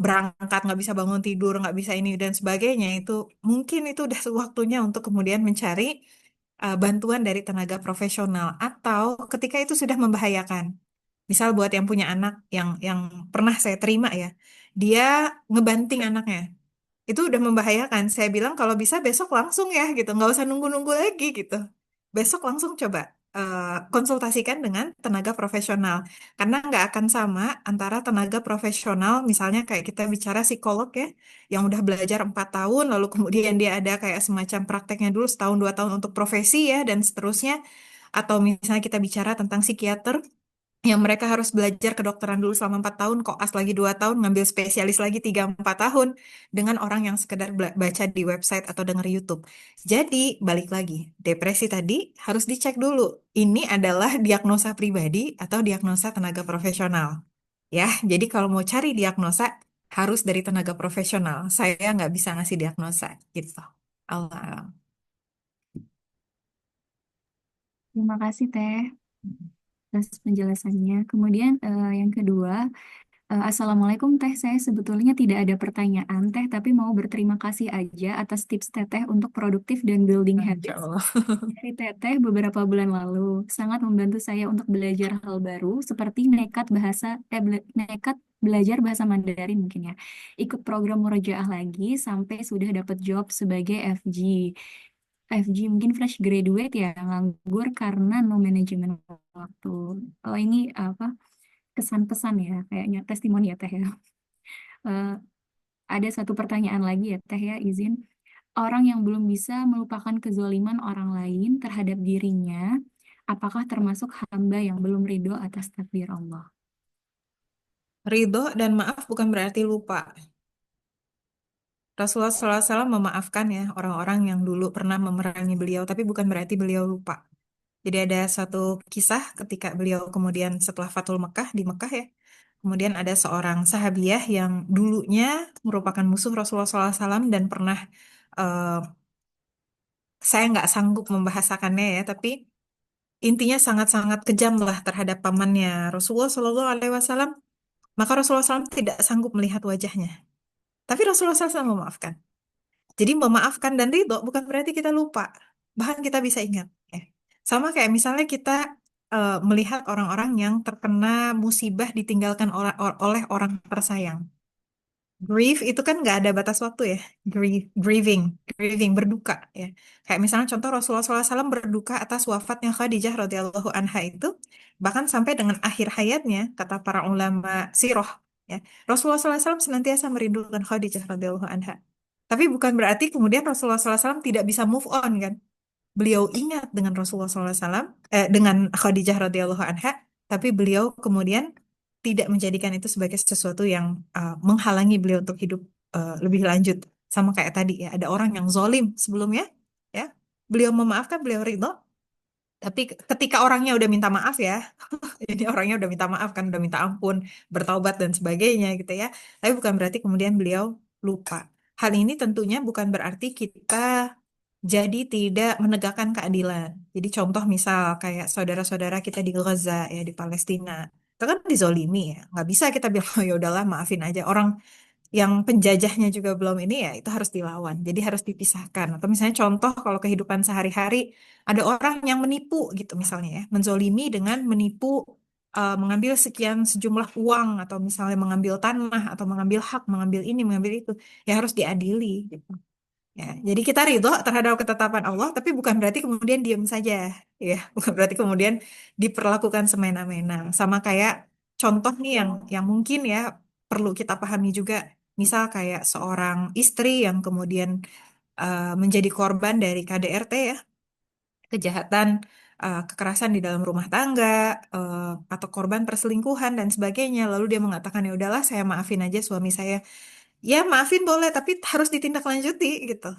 berangkat, nggak bisa bangun tidur, nggak bisa ini dan sebagainya itu mungkin itu udah waktunya untuk kemudian mencari bantuan dari tenaga profesional atau ketika itu sudah membahayakan. Misal buat yang punya anak yang pernah saya terima ya, dia ngebanting anaknya itu udah membahayakan. Saya bilang kalau bisa besok langsung ya gitu, nggak usah nunggu-nunggu lagi gitu. Besok langsung coba konsultasikan dengan tenaga profesional, karena nggak akan sama antara tenaga profesional, misalnya kayak kita bicara psikolog ya, yang udah belajar 4 tahun, lalu kemudian dia ada kayak semacam prakteknya dulu setahun 2 tahun untuk profesi ya dan seterusnya, atau misalnya kita bicara tentang psikiater yang mereka harus belajar kedokteran dulu selama 4 tahun, koas lagi 2 tahun, ngambil spesialis lagi 3-4 tahun, dengan orang yang sekedar baca di website atau denger YouTube. Jadi, balik lagi, depresi tadi harus dicek dulu. Ini adalah diagnosa pribadi atau diagnosa tenaga profesional. Ya, jadi kalau mau cari diagnosa, harus dari tenaga profesional. Saya nggak bisa ngasih diagnosa, gitu. Allah alam. Terima kasih, Teh, atas penjelasannya. Kemudian yang kedua, Assalamualaikum Teh, saya sebetulnya tidak ada pertanyaan Teh, tapi mau berterima kasih aja atas tips Teteh untuk produktif dan building Insya habits Allah. dari Teteh beberapa bulan lalu. Sangat membantu saya untuk belajar hal baru, seperti nekat belajar bahasa Mandarin mungkin ya. Ikut program murojaah lagi sampai sudah dapat job sebagai FG. FG mungkin fresh graduate ya, nganggur karena no manajemen waktu. Oh ini apa? Kesan pesan ya, kayaknya testimoni ya Teh ya. Eh, ada satu pertanyaan lagi ya Teh ya, izin. Orang yang belum bisa melupakan kezaliman orang lain terhadap dirinya, apakah termasuk hamba yang belum ridho atas takdir Allah? Ridho dan maaf bukan berarti lupa. Rasulullah SAW memaafkan ya orang-orang yang dulu pernah memerangi beliau, tapi bukan berarti beliau lupa. Jadi ada satu kisah ketika beliau kemudian setelah Fatul Mekah di Mekah ya, kemudian ada seorang sahabiah yang dulunya merupakan musuh Rasulullah SAW dan pernah eh, saya nggak sanggup membahasakannya ya, tapi intinya sangat-sangat kejam lah terhadap pamannya Rasulullah Shallallahu Alaihi Wasallam. Maka Rasulullah SAW tidak sanggup melihat wajahnya. Tapi Rasulullah SAW memaafkan. Jadi memaafkan dan ridho bukan berarti kita lupa. Bahkan kita bisa ingat. Ya. Sama kayak misalnya kita melihat orang-orang yang terkena musibah ditinggalkan oleh orang tersayang. Grief itu kan nggak ada batas waktu ya. Grieving, berduka ya. Kayak misalnya contoh Rasulullah SAW berduka atas wafatnya Khadijah radhiyallahu anha itu, bahkan sampai dengan akhir hayatnya, kata para ulama sirah, ya. Rasulullah SAW senantiasa merindukan Khadijah radhiyallahu anha. Tapi bukan berarti kemudian Rasulullah SAW tidak bisa move on kan. Beliau ingat dengan Rasulullah SAW, dengan Khadijah radhiyallahu anha, tapi beliau kemudian tidak menjadikan itu sebagai sesuatu yang menghalangi beliau untuk hidup lebih lanjut. Sama kayak tadi ya, ada orang yang zolim sebelumnya, ya, beliau memaafkan, beliau ridho, tapi ketika orangnya udah minta maaf ya, jadi orangnya udah minta maaf kan, udah minta ampun, bertaubat dan sebagainya gitu ya. Tapi bukan berarti kemudian beliau lupa. Hal ini tentunya bukan berarti kita jadi tidak menegakkan keadilan. Jadi contoh misal kayak saudara-saudara kita di Gaza ya di Palestina, itu kan dizolimi ya. Nggak bisa kita bilang "Oh, ya udahlah maafin aja. Orang yang penjajahnya juga belum ini ya itu harus dilawan. Jadi harus dipisahkan. Atau misalnya contoh kalau kehidupan sehari-hari ada orang yang menipu gitu misalnya ya, menzolimi dengan menipu mengambil sekian sejumlah uang atau misalnya mengambil tanah atau mengambil hak, mengambil ini, mengambil itu, ya harus diadili gitu. Ya, jadi kita ridho terhadap ketetapan Allah, tapi bukan berarti kemudian diam saja, ya, bukan berarti kemudian diperlakukan semena-mena. Sama kayak contoh nih yang mungkin ya perlu kita pahami juga, misal kayak seorang istri yang kemudian menjadi korban dari KDRT ya, kejahatan, kekerasan di dalam rumah tangga, atau korban perselingkuhan dan sebagainya. Lalu dia mengatakan ya udahlah saya maafin aja suami saya. Ya maafin boleh, tapi harus ditindaklanjuti gitu.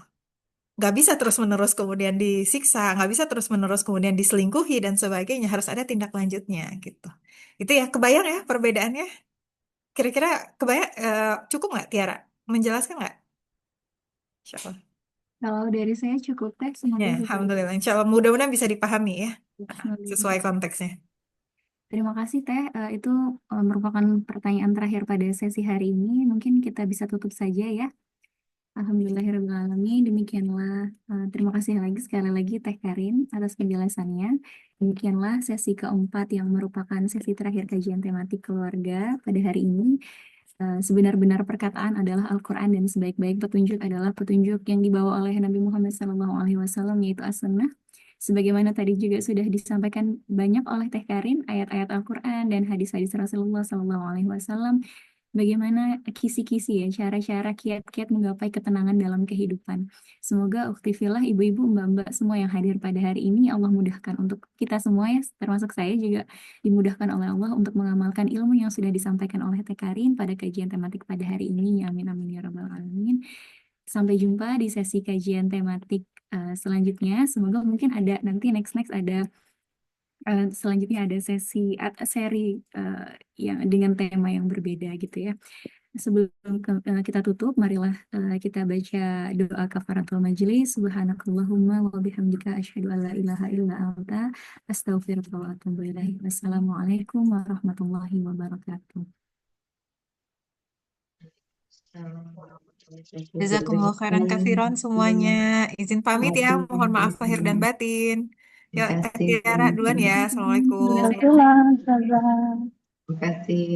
Nggak bisa terus-menerus kemudian disiksa, nggak bisa terus-menerus kemudian diselingkuhi dan sebagainya, harus ada tindak lanjutnya gitu. Itu ya, kebayang ya perbedaannya? Kira-kira kebayang, cukup nggak Tiara? Menjelaskan nggak? Insya Allah. Kalau dari saya cukup teh, Ya, semoga sesuai. Alhamdulillah. Insya Allah mudah-mudahan bisa dipahami ya, Semoga. sesuai konteksnya. Terima kasih Teh. Itu merupakan pertanyaan terakhir pada sesi hari ini. Mungkin kita bisa tutup saja ya. Alhamdulillahirrahmanirrahim. Demikianlah. Terima kasih lagi sekali lagi Teh Karin atas penjelasannya. Demikianlah sesi keempat yang merupakan sesi terakhir kajian tematik keluarga pada hari ini. Sebenar-benar perkataan adalah Al-Quran dan sebaik-baik petunjuk adalah petunjuk yang dibawa oleh Nabi Muhammad SAW, yaitu As-Sunnah. Sebagaimana tadi juga sudah disampaikan banyak oleh Teh Karin, ayat-ayat Al-Quran dan hadis-hadis Rasulullah SAW, bagaimana kisi-kisi ya, cara-cara kiat-kiat menggapai ketenangan dalam kehidupan. Semoga uktifillah ibu-ibu, mbak-mbak semua yang hadir pada hari ini, Allah mudahkan untuk kita semua ya, termasuk saya juga dimudahkan oleh Allah untuk mengamalkan ilmu yang sudah disampaikan oleh Teh Karin pada kajian tematik pada hari ini. Amin, amin, ya rabbal alamin. Sampai jumpa di sesi kajian tematik selanjutnya. Semoga mungkin ada nanti next ada selanjutnya ada seri yang dengan tema yang berbeda gitu ya. Sebelum kita tutup, marilah kita baca doa kafaratul majelis. Subhanakallahumma wa bihamdika asyhadu an la ilaha illa anta astaghfiruka wa atubu ilaik. Wassalamualaikum warahmatullahi wabarakatuh. Jazakumullah khairan kafiron semuanya. Izin pamit ya, mohon maaf lahir dan batin. Yuk, Teh Tiara duluan ya. Assalamualaikum. Alhamdulillah, Ustazah. Terima kasih.